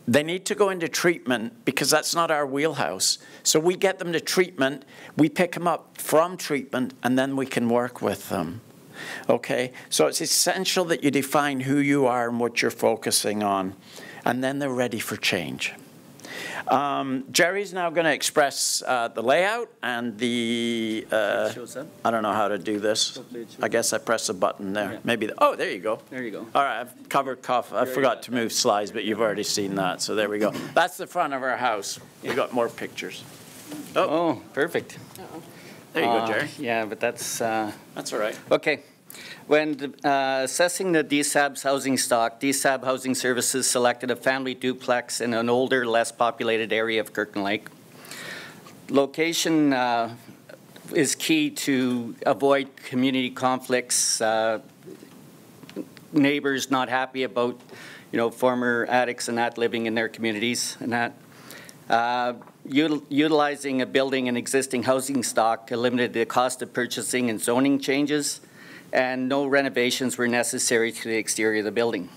they need to go into treatment because that's not our wheelhouse. So we get them to treatment, we pick them up from treatment, and then we can work with them. Okay? So it's essential that you define who you are and what you're focusing on, and then they're ready for change. Jerry's now going to express the layout and the, I don't know how to do this. I guess I press a button there. Yeah. Maybe, oh, there you go. There you go. All right, I've covered I forgot to move slides, but you've already seen that, so there we go. That's the front of our house. We've got more pictures. Oh, perfect. There you go, Jerry. Yeah, but that's all right. Okay. When assessing the DSAB's housing stock, DSAB Housing Services selected a family duplex in an older, less populated area of Kirkland Lake. Location is key to avoid community conflicts, neighbors not happy about, former addicts and that living in their communities and that. Utilizing a building and existing housing stock eliminated the cost of purchasing and zoning changes, and no renovations were necessary to the exterior of the building.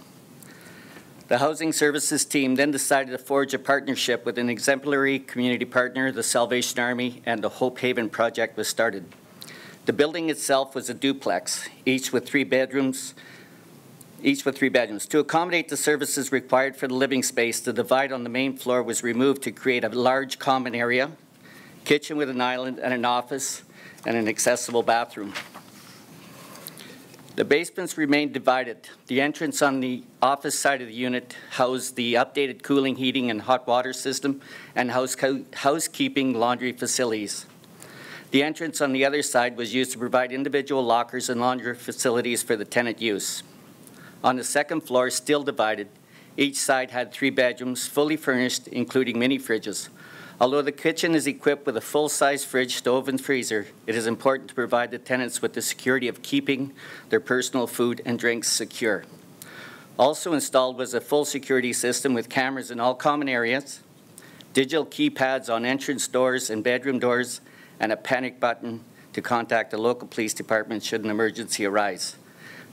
The Housing Services team then decided to forge a partnership with an exemplary community partner, the Salvation Army, and the Hope Haven project was started. The building itself was a duplex, each with three bedrooms. To accommodate the services required for the living space, the divide on the main floor was removed to create a large common area, kitchen with an island and an office, and an accessible bathroom. The basements remained divided. The entrance on the office side of the unit housed the updated cooling, heating, and hot water system and housekeeping laundry facilities. The entrance on the other side was used to provide individual lockers and laundry facilities for the tenant use. On the second floor, still divided, each side had 3 bedrooms, fully furnished, including mini fridges. Although the kitchen is equipped with a full-size fridge, stove, and freezer, it is important to provide the tenants with the security of keeping their personal food and drinks secure. Also installed was a full security system with cameras in all common areas, digital keypads on entrance doors and bedroom doors, and a panic button to contact the local police department should an emergency arise.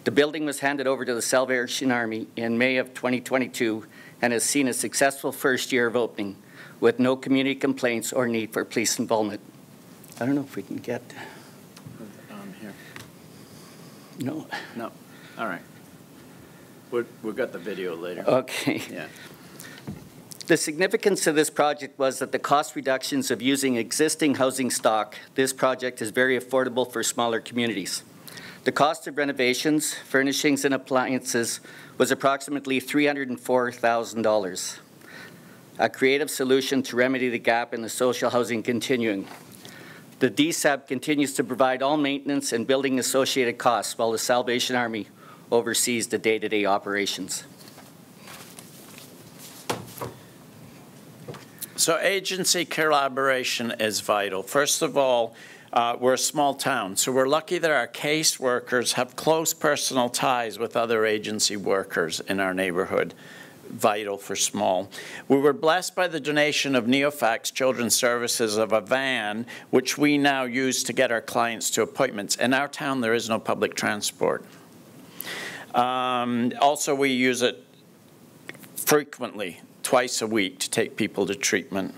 The building was handed over to the Salvation Army in May of 2022 and has seen a successful first year of opening, with no community complaints or need for police involvement. I don't know if we can get here. No. No. All right. We've got the video later. Okay. Yeah. The significance of this project was that the cost reductions of using existing housing stock, this project is very affordable for smaller communities. The cost of renovations, furnishings, and appliances was approximately $304,000. A creative solution to remedy the gap in the social housing continuum. The DSAB continues to provide all maintenance and building associated costs while the Salvation Army oversees the day-to-day operations. So agency collaboration is vital. First of all, we're a small town, so we're lucky that our case workers have close personal ties with other agency workers in our neighborhood. Vital for small. We were blessed by the donation of Neofax Children's Services of a van, which we now use to get our clients to appointments. In our town, there is no public transport. Also, we use it frequently, twice a week, to take people to treatment.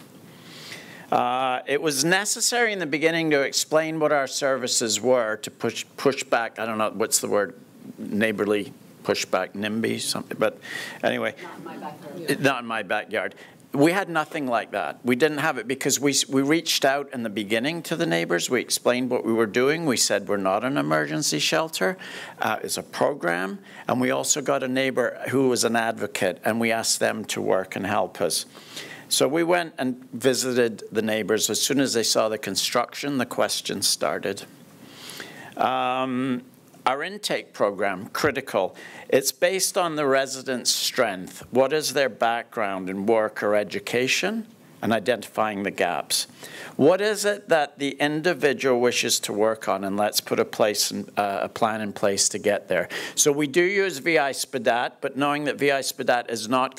It was necessary in the beginning to explain what our services were to push back, I don't know, what's the word, neighborly pushback, NIMBY, something, but anyway. Not in my backyard. Not in my backyard. We had nothing like that. We didn't have it because we reached out in the beginning to the neighbors. We explained what we were doing. We said we're not an emergency shelter. It's a program. And we also got a neighbor who was an advocate, and we asked them to work and help us. So we went and visited the neighbors. As soon as they saw the construction, the questions started. Our intake program, critical. It's based on the residents' strength. What is their background in work or education? and identifying the gaps. What is it that the individual wishes to work on, and let's put a plan in place to get there. So we do use VI SPDAT, but knowing that VI SPDAT is not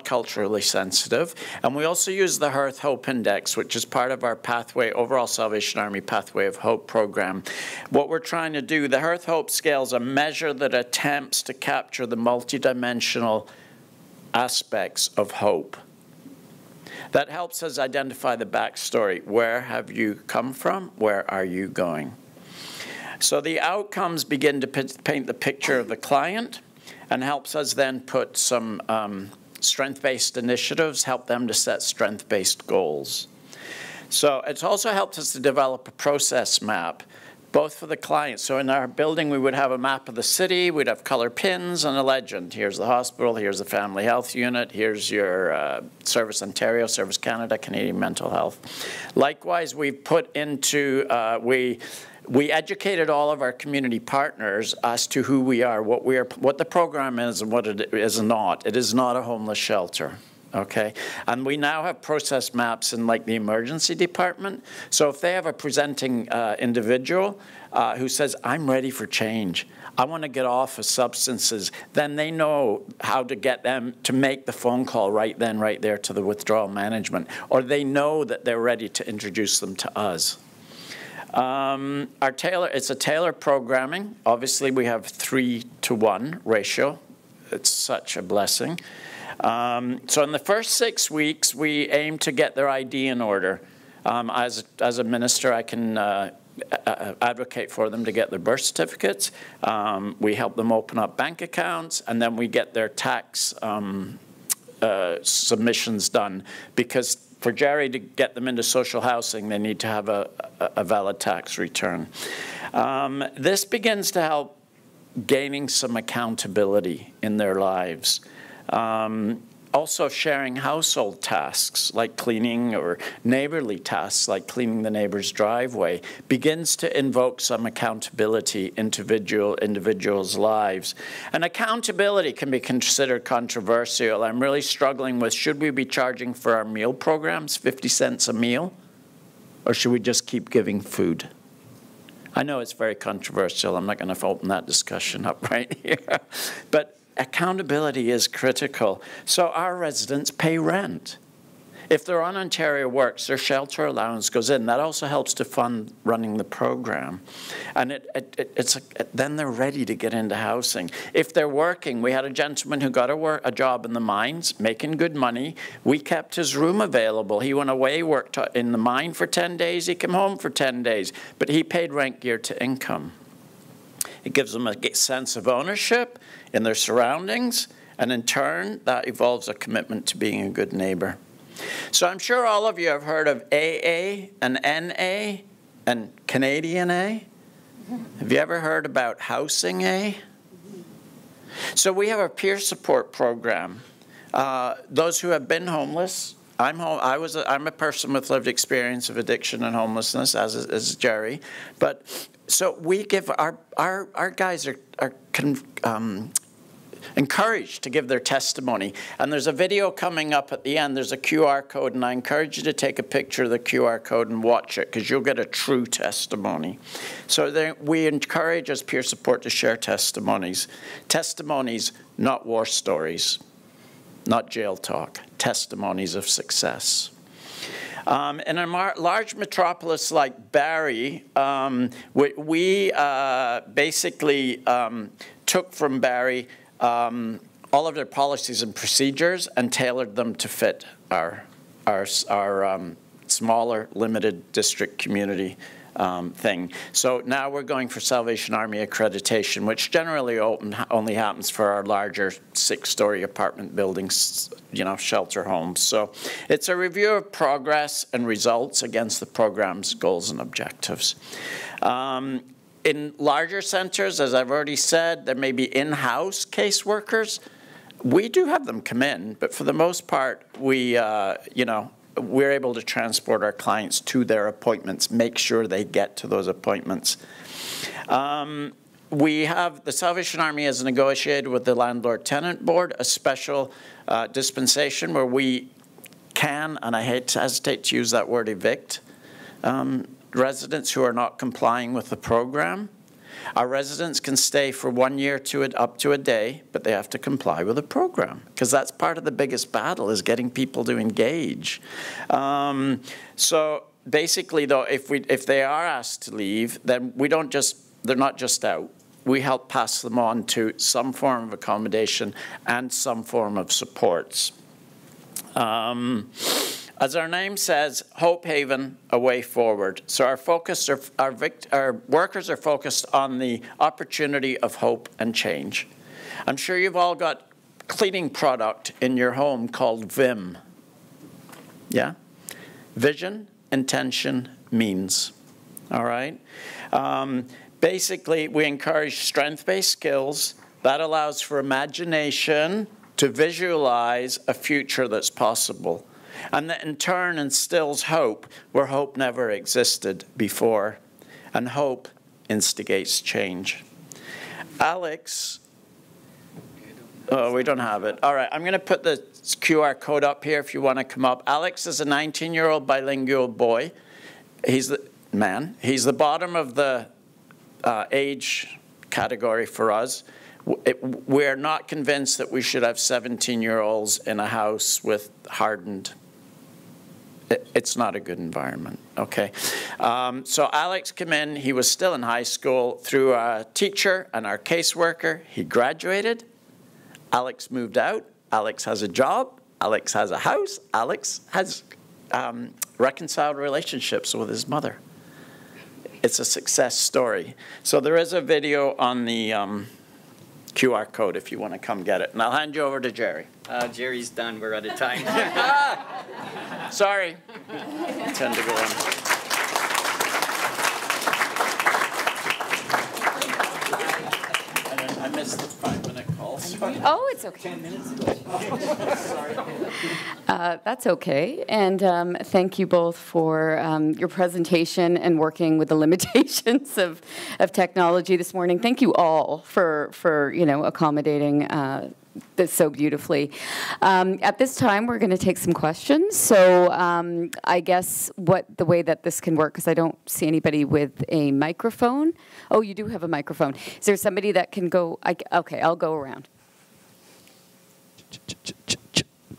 culturally sensitive, and we also use the Hearth Hope Index, which is part of our pathway, overall Salvation Army Pathway of Hope program. What we're trying to do, the Hearth Hope scale is a measure that attempts to capture the multidimensional aspects of hope. That helps us identify the backstory. Where have you come from? Where are you going? So the outcomes begin to paint the picture of the client and helps us then put some strength-based initiatives, help them to set strength-based goals. So it's also helped us to develop a process map, both for the client. So in our building, we would have a map of the city, we'd have color pins and a legend. Here's the hospital, here's the family health unit, here's your Service Ontario, Service Canada, Canadian Mental Health. Likewise, we've put into, we educated all of our community partners as to who we are, what the program is and what it is not. It is not a homeless shelter. Okay, and we now have process maps in like the emergency department. So if they have a presenting individual who says, I'm ready for change, I want to get off of substances, then they know how to get them to make the phone call right then, right there to the withdrawal management, or they know that they're ready to introduce them to us. It's a tailored programming. Obviously, we have 3-to-1 ratio. It's such a blessing. So in the first 6 weeks, we aim to get their ID in order. As a minister, I can advocate for them to get their birth certificates. We help them open up bank accounts, and then we get their tax submissions done. Because for Jerry to get them into social housing, they need to have a valid tax return. This begins to help gaining some accountability in their lives. Also sharing household tasks like cleaning, or neighborly tasks like cleaning the neighbor's driveway, begins to invoke some accountability into individuals' lives. And accountability can be considered controversial. I'm really struggling with, should we be charging for our meal programs 50 cents a meal? Or should we just keep giving food? I know it's very controversial. I'm not going to open that discussion up right here. But accountability is critical. So our residents pay rent. If they're on Ontario Works, their shelter allowance goes in. That also helps to fund running the program. And then they're ready to get into housing. If they're working, we had a gentleman who got a job in the mines, making good money. We kept his room available. He went away, worked in the mine for 10 days. He came home for 10 days. But he paid rent geared to income. It gives them a sense of ownership in their surroundings, and in turn, that evolves a commitment to being a good neighbor. So I'm sure all of you have heard of AA and NA and Canadian A. Have you ever heard about Housing A? So we have a peer support program. Those who have been homeless, I'm a person with lived experience of addiction and homelessness, as is Jerry. But so we give our guys are encouraged to give their testimony. And there's a video coming up at the end. There's a QR code, and I encourage you to take a picture of the QR code and watch it, because you'll get a true testimony. So we encourage as peer support to share testimonies. Testimonies, not war stories, not jail talk. Testimonies of success. In a large metropolis like Barrie, we basically took from Barrie all of their policies and procedures and tailored them to fit our smaller, limited district community thing. So now we're going for Salvation Army accreditation, which generally only happens for our larger 6-story apartment buildings, shelter homes. So it's a review of progress and results against the program's goals and objectives. In larger centers, as I've already said, there may be in-house caseworkers. We do have them come in, but for the most part, we're able to transport our clients to their appointments, make sure they get to those appointments. The Salvation Army has negotiated with the Landlord-Tenant Board a special dispensation where we can, and I hesitate to use that word, evict residents who are not complying with the program. Our residents can stay for 1 year to up to a day, but they have to comply with the program, because that's part of the biggest battle, is getting people to engage. So basically, though, if they are asked to leave, then they're not just out. We help pass them on to some form of accommodation and some form of supports. As our name says, Hope Haven, a way forward. So our workers are focused on the opportunity of hope and change. I'm sure you've all got cleaning product in your home called Vim. Yeah? Vision, intention, means. All right? Basically, we encourage strength-based skills. That allows for imagination to visualize a future that's possible. And that in turn instills hope where hope never existed before. And hope instigates change. Alex, oh, we don't have it. All right, I'm going to put the QR code up here if you want to come up. Alex is a 19-year-old bilingual boy. He's the bottom of the age category for us. We're not convinced that we should have 17-year-olds in a house with hardened. It's not a good environment, okay? So Alex came in. He was still in high school through a teacher and our caseworker. He graduated. Alex moved out. Alex has a job. Alex has a house. Alex has reconciled relationships with his mother. It's a success story. So there is a video on the QR code if you want to come get it. And I'll hand you over to Jerry. Jerry's done. We're out of time. Sorry. I tend to go on. I missed the 5-minute calls. Oh, it's okay. 10 minutes ago. That's okay. And thank you both for your presentation and working with the limitations of technology this morning. Thank you all for accommodating this so beautifully. At this time, we're going to take some questions. So I guess the way that this can work, because I don't see anybody with a microphone. Oh, you do have a microphone. Is there somebody that can go? Okay, I'll go around.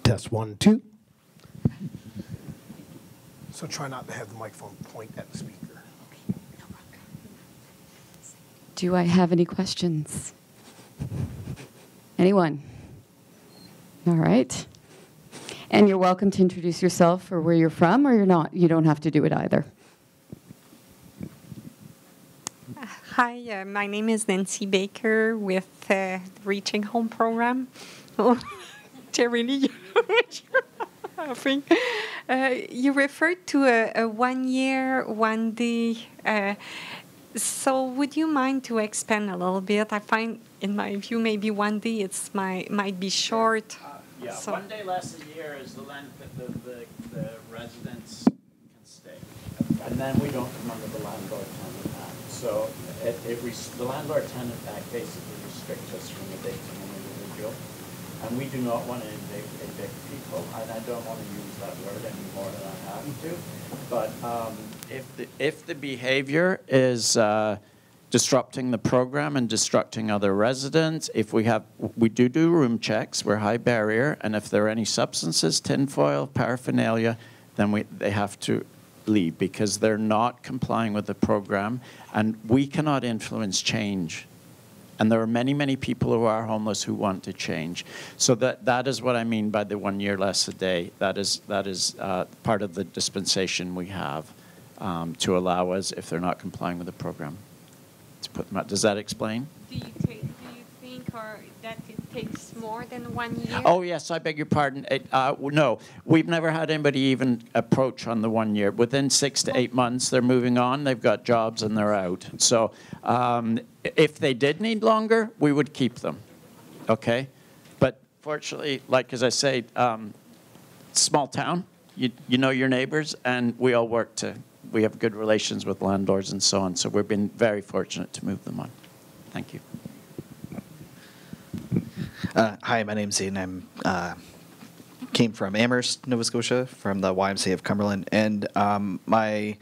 Test 1, 2. So try not to have the microphone point at the speaker. Do I have any questions? Anyone? All right. And you're welcome to introduce yourself or where you're from, or you're not. You don't have to do it either. Hi, my name is Nancy Baker with the Reaching Home program. Oh, Jerry, you referred to a 1 year, 1 day. So would you mind to expand a little bit? I find, in my view, maybe 1 day might be short. Yeah, so 1 day less a year is the length that the residents can stay. And then we don't come under the landlord-tenant act. So the landlord-tenant act basically restricts us from evicting an individual. And we do not want to evict people, and I don't want to use that word any more than I have to. But if the behavior is disrupting the program and disrupting other residents, we do room checks, we're high barrier, and if there are any substances, tinfoil, paraphernalia, then they have to leave because they're not complying with the program, and we cannot influence change. And there are many, many people who are homeless who want to change. So that is what I mean by the 1 year less a day. That is part of the dispensation we have to allow us, if they're not complying with the program, to put them out. Does that explain? Do you think that it takes more than 1 year? Oh, yes, I beg your pardon. No, we've never had anybody even approach on the 1 year. Within 6 to 8 months, they're moving on. They've got jobs and they're out. So if they did need longer, we would keep them, okay? But fortunately, like as I say, small town, you know your neighbors, and we all we have good relations with landlords and so on, so we've been very fortunate to move them on. Thank you. Hi, my name's Zane. I'm came from Amherst, Nova Scotia, from the YMCA of Cumberland. And my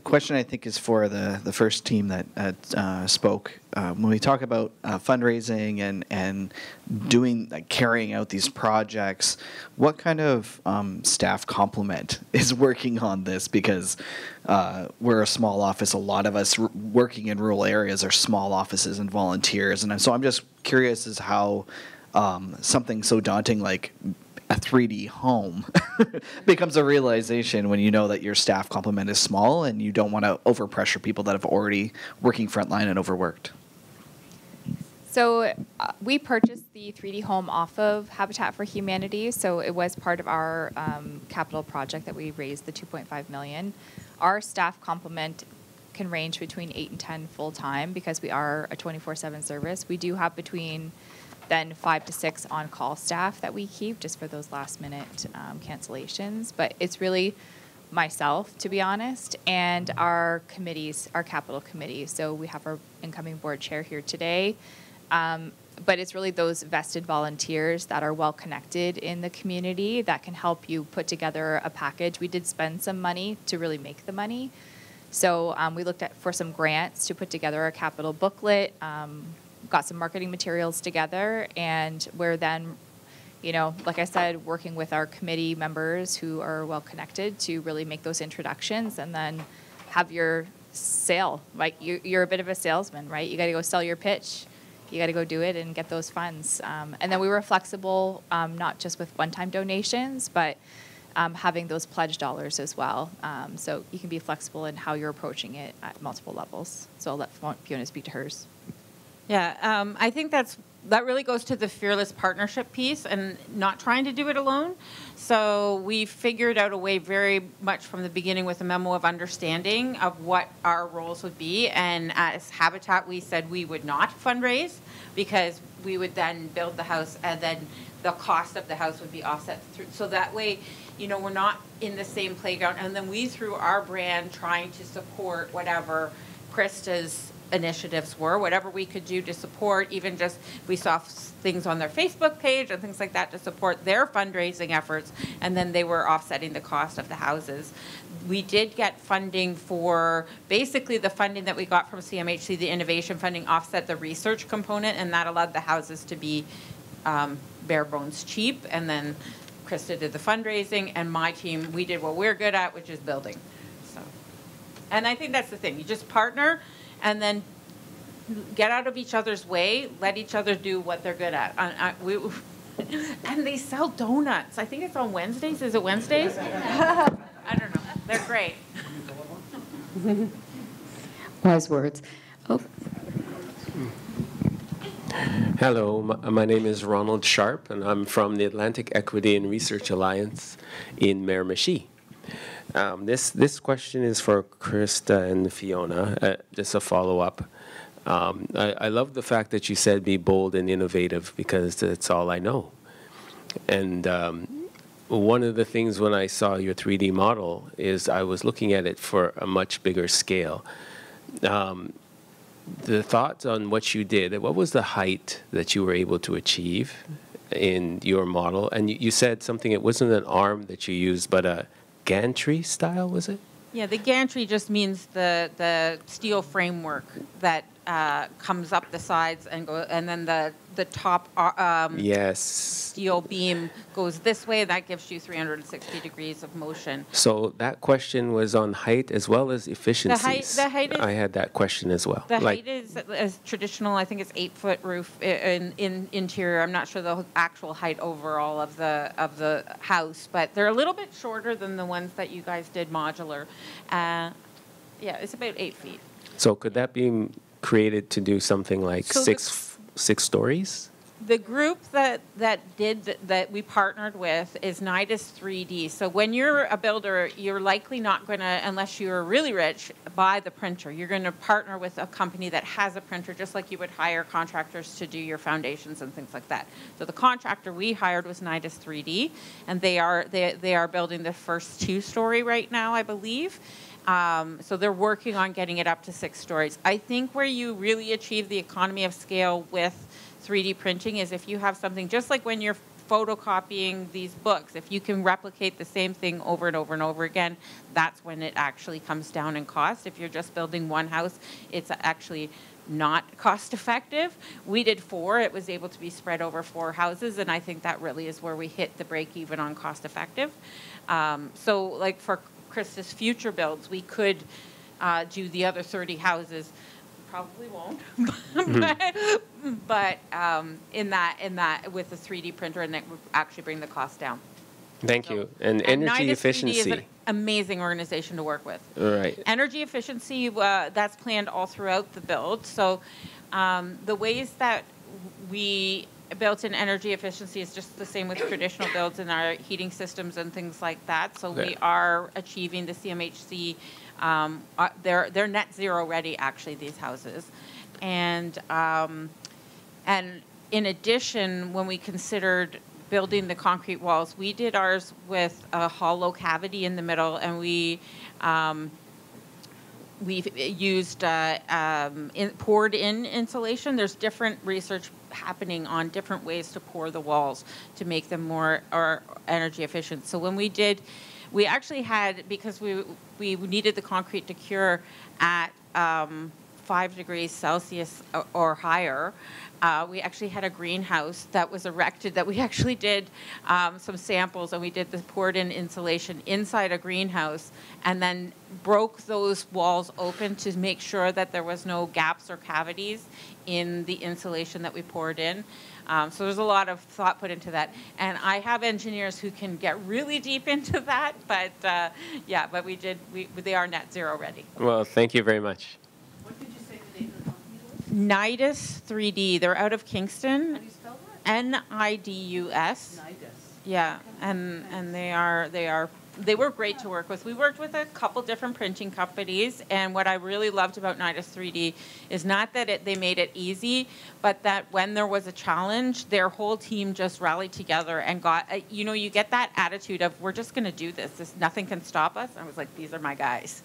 question, I think, is for the first team that spoke. When we talk about fundraising and doing, carrying out these projects, what kind of staff complement is working on this? Because we're a small office. A lot of us working in rural areas are small offices and volunteers. And so I'm just curious as how something so daunting like a 3D home becomes a realization when you know that your staff complement is small and you don't want to overpressure people that have already working frontline and overworked. So we purchased the 3D home off of Habitat for Humanity, so it was part of our capital project that we raised the $2.5 million. Our staff complement can range between 8 and 10 full-time because we are a 24/7 service. We do have between then 5 to 6 on-call staff that we keep just for those last-minute cancellations. But it's really myself, to be honest, and our committees, our capital committee. So we have our incoming board chair here today. But it's really those vested volunteers that are well connected in the community that can help you put together a package. We did spend some money to really make the money. So we looked for some grants to put together a capital booklet, got some marketing materials together, and we're then, you know, like I said, working with our committee members who are well connected to really make those introductions and then have your sale. Like you're a bit of a salesman, right? You got to go sell your pitch. You got to go do it and get those funds. And then we were flexible, not just with one-time donations, but having those pledge dollars as well. So you can be flexible in how you're approaching it at multiple levels. So I'll let Fiona speak to hers. Yeah, I think that really goes to the fearless partnership piece and not trying to do it alone. So we figured out a way very much from the beginning with a memo of understanding of what our roles would be. And as Habitat, we said we would not fundraise because we would then build the house and then the cost of the house would be offset through. So that way, you know, we're not in the same playground. And then we, through our brand, trying to support whatever Krista's initiatives were, whatever we could do to support, even just we saw things on their Facebook page and things like that to support their fundraising efforts, and then they were offsetting the cost of the houses. We did get funding for, basically the funding that we got from CMHC, the innovation funding offset the research component, and that allowed the houses to be bare bones cheap, and then Krista did the fundraising, and my team, we did what we're good at, which is building. So, and I think that's the thing, you just partner and then get out of each other's way, let each other do what they're good at. And they sell donuts. I think it's on Wednesdays. Is it Wednesdays? I don't know. They're great. Wise words. Oh. Hello, my name is Ronald Sharp, and I'm from the Atlantic Equity and Research Alliance in Miramichi. This question is for Krista and Fiona, just a follow-up. I love the fact that you said be bold and innovative because that's all I know. And one of the things when I saw your 3D model is I was looking at it for a much bigger scale. The thoughts on what you did, what was the height that you were able to achieve in your model? And you said something, it wasn't an arm that you used, but a gantry style, was it? Yeah, the gantry just means the steel framework that comes up the sides and go, and then the top yes, steel beam goes this way. That gives you 360 degrees of motion. So that question was on height as well as efficiencies. The height is, I had that question as well. The height is traditional. I think it's 8-foot roof in interior. I'm not sure the actual height overall of the house, but they're a little bit shorter than the ones that you guys did modular. Yeah, it's about 8 feet. So could that be created to do something like so six stories? The group that we partnered with is Nidus 3D. So when you're a builder, you're likely not going to, unless you're really rich, buy the printer. You're going to partner with a company that has a printer, just like you would hire contractors to do your foundations and things like that. So the contractor we hired was Nidus 3D, and they are building the first 2-story right now, I believe. So they're working on getting it up to 6 stories. I think where you really achieve the economy of scale with 3D printing is if you have something, just like when you're photocopying these books. If you can replicate the same thing over and over and over again, that's when it actually comes down in cost. If you're just building one house, it's actually not cost effective. We did 4. It was able to be spread over 4 houses, and I think that really is where we hit the break even on cost effective. So like for Krista's future builds, we could do the other 30 houses. Probably won't, but in that with the 3D printer, and that would actually bring the cost down. Thank you. And energy Nidus efficiency. 3D is an amazing organization to work with. Right. Energy efficiency, that's planned all throughout the build. So the ways that we built in energy efficiency is just the same with traditional builds in our heating systems and things like that. So we are achieving the CMHC. They're net zero ready, actually, these houses. And in addition, when we considered building the concrete walls, we did ours with a hollow cavity in the middle, and we've used poured in insulation. There's different research happening on different ways to pour the walls to make them more energy efficient. So when we did, we actually had, because we needed the concrete to cure at 5 degrees Celsius or higher, we actually had a greenhouse that was erected that we actually did some samples, and we did the poured in insulation inside a greenhouse and then broke those walls open to make sure that there was no gaps or cavities in the insulation that we poured in. So there's a lot of thought put into that. And I have engineers who can get really deep into that, but yeah, but they are net zero ready. Well, thank you very much. What did you say the name of the company was? Nidus 3D. They're out of Kingston. How do you spell that? Nidus. Nidus. Yeah, and they were great to work with. We worked with a couple different printing companies, and what I really loved about Nidus 3D is not that they made it easy, but that when there was a challenge, their whole team just rallied together and got, you get that attitude of, we're just going to do this. Nothing can stop us. I was like, these are my guys.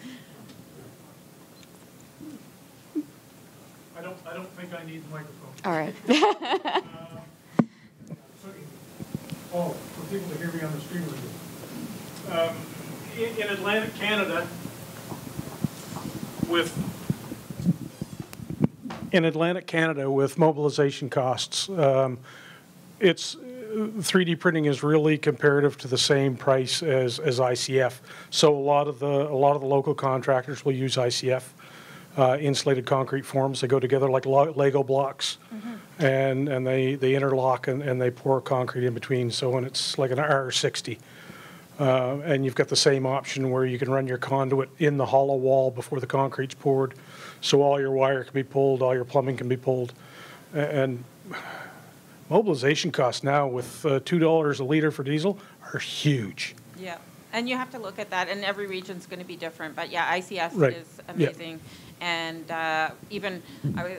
I don't think I need the microphone. All right. For people to hear me on the stream with you. In Atlantic Canada, with mobilization costs, it's 3D printing is really comparative to the same price as ICF. So a lot of the local contractors will use ICF. Insulated concrete forms. They go together like Lego blocks, and they interlock and they pour concrete in between. So when it's like an R60, and you've got the same option where you can run your conduit in the hollow wall before the concrete's poured, so all your wire can be pulled, all your plumbing can be pulled, and mobilization costs now with $2 a liter for diesel are huge. Yeah, and you have to look at that, and every region's going to be different. But yeah, ICS is amazing. Yeah. And even I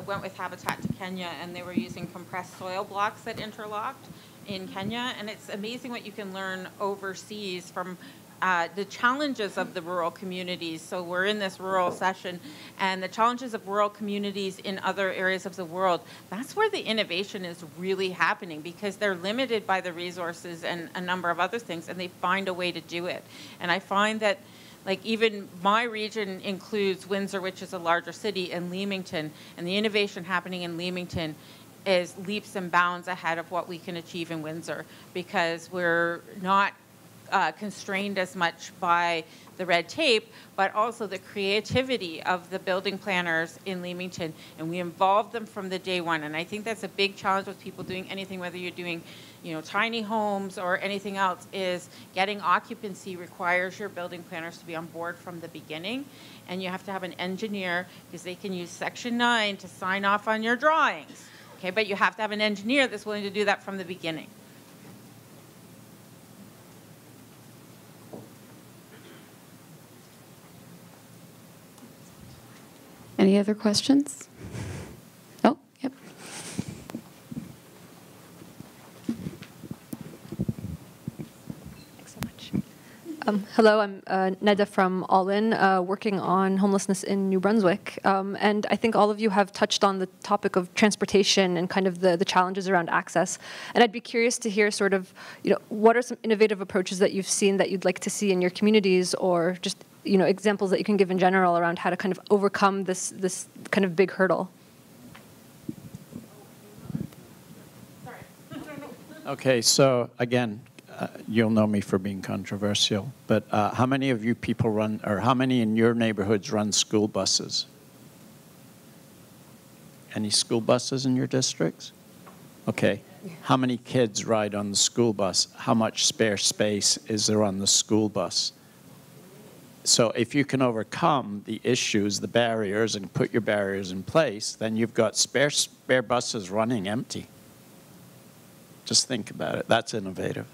went with Habitat to Kenya, and they were using compressed soil blocks that interlocked in Kenya. And it's amazing what you can learn overseas from the challenges of the rural communities. So we're in this rural session, and the challenges of rural communities in other areas of the world, that's where the innovation is really happening, because they're limited by the resources and a number of other things, and they find a way to do it. And I find that, like, even my region includes Windsor, which is a larger city, and Leamington, and the innovation happening in Leamington is leaps and bounds ahead of what we can achieve in Windsor, because we're not constrained as much by the red tape, but also the creativity of the building planners in Leamington, and we involve them from the day one. And I think that's a big challenge with people doing anything, whether you're doing tiny homes or anything else, is getting occupancy requires your building planners to be on board from the beginning. And you have to have an engineer, because they can use Section 9 to sign off on your drawings. Okay, but you have to have an engineer that's willing to do that from the beginning. Any other questions? Oh, yep. Thanks so much. Hello, I'm Neda from All In, working on homelessness in New Brunswick. And I think all of you have touched on the topic of transportation and kind of the challenges around access. And I'd be curious to hear sort of, what are some innovative approaches that you've seen that you'd like to see in your communities, or just, examples that you can give in general around how to kind of overcome this kind of big hurdle? Okay, so again, you'll know me for being controversial, but how many of you people run, or how many in your neighborhoods run school buses? Any school buses in your districts? Okay. How many kids ride on the school bus? How much spare space is there on the school bus? So if you can overcome the issues, the barriers, and put your barriers in place, then you've got spare buses running empty. Just think about it. That's innovative.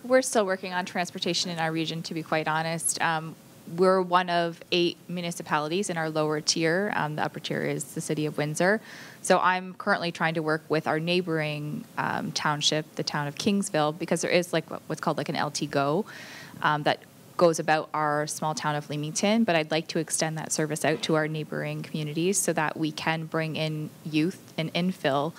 We're still working on transportation in our region, to be quite honest. We're one of 8 municipalities in our lower tier. The upper tier is the city of Windsor. So I'm currently trying to work with our neighboring township, the town of Kingsville, because there is like what's called like an LT Go that goes about our small town of Leamington. But I'd like to extend that service out to our neighboring communities so that we can bring in youth and infill.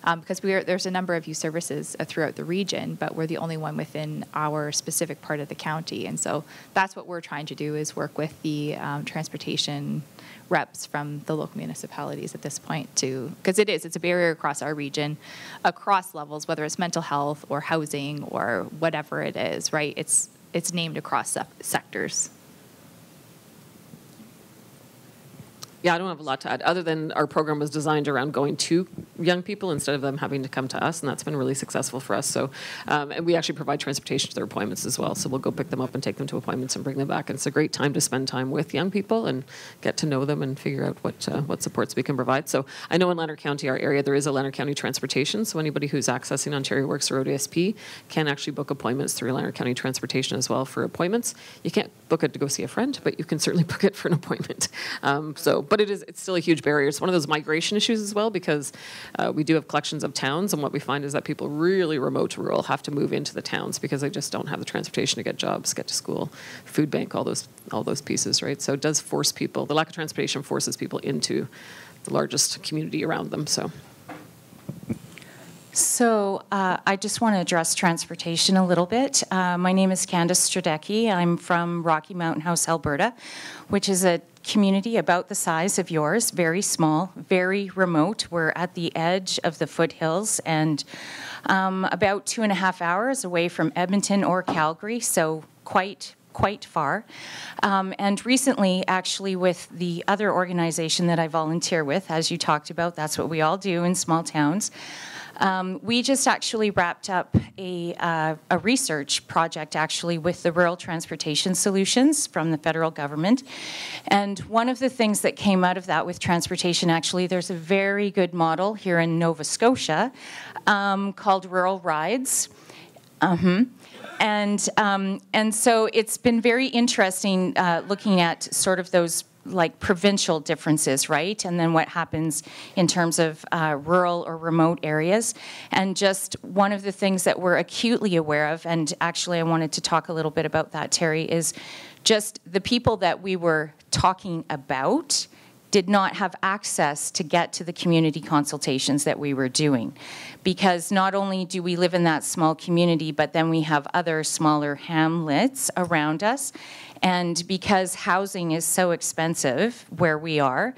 Because there's a number of youth services throughout the region, but we're the only one within our specific part of the county. And so that's what we're trying to do, is work with the transportation reps from the local municipalities at this point, because it's a barrier across our region, across levels, whether it's mental health or housing or whatever it is, right? It's named across sectors. Yeah, I don't have a lot to add, other than our program was designed around going to young people instead of them having to come to us, and that's been really successful for us. So, and we actually provide transportation to their appointments as well. So we'll go pick them up and take them to appointments and bring them back. And it's a great time to spend time with young people and get to know them and figure out what supports we can provide. So I know in Lanark County, our area, there is a Lanark County transportation. So anybody who's accessing Ontario Works or ODSP can actually book appointments through Lanark County transportation as well for appointments. You can't book it to go see a friend, but you can certainly book it for an appointment. But it's still a huge barrier. It's one of those migration issues as well, because we do have collections of towns, and what we find is that people really remote to rural have to move into the towns because they just don't have the transportation to get jobs, get to school, food bank, all those pieces, right? So it does force people, the lack of transportation forces people into the largest community around them, so. So I just want to address transportation a little bit. My name is Candace Stradecki. I'm from Rocky Mountain House, Alberta, which is a community about the size of yours, very small, very remote. We're at the edge of the foothills and about 2.5 hours away from Edmonton or Calgary, so quite far. And recently, actually, with the other organization that I volunteer with, as you talked about, that's what we all do in small towns. We just actually wrapped up a research project, actually, with the Rural Transportation Solutions from the federal government. And one of the things that came out of that with transportation, actually, there's a very good model here in Nova Scotia called Rural Rides. And so it's been very interesting looking at sort of those like provincial differences, right? And then what happens in terms of rural or remote areas. And just one of the things that we're acutely aware of, and actually I wanted to talk a little bit about that, Terry, is just the people that we were talking about did not have access to get to the community consultations that we were doing. Because not only do we live in that small community, but then we have other smaller hamlets around us. And because housing is so expensive where we are,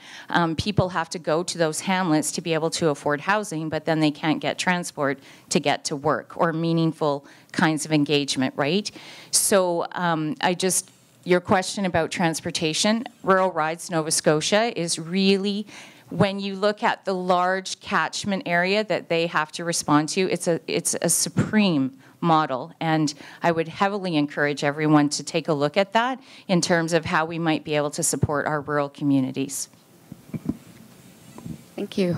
people have to go to those hamlets to be able to afford housing, but then they can't get transport to get to work or meaningful kinds of engagement, right? So your question about transportation, Rural Rides Nova Scotia is really, when you look at the large catchment area that they have to respond to, it's a supreme model, and I would heavily encourage everyone to take a look at that in terms of how we might be able to support our rural communities. Thank you.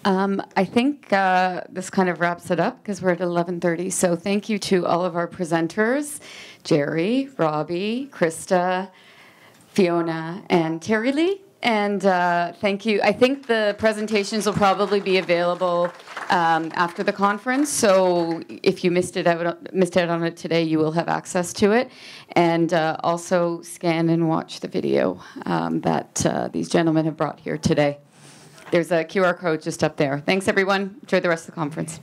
I think this kind of wraps it up because we're at 11:30. So thank you to all of our presenters, Jerry, Robbie, Krista, Fiona, and Terry Lee. And thank you. I think the presentations will probably be available after the conference. So if you missed out on it today, you will have access to it. And also scan and watch the video that these gentlemen have brought here today. There's a QR code just up there. Thanks, everyone. Enjoy the rest of the conference.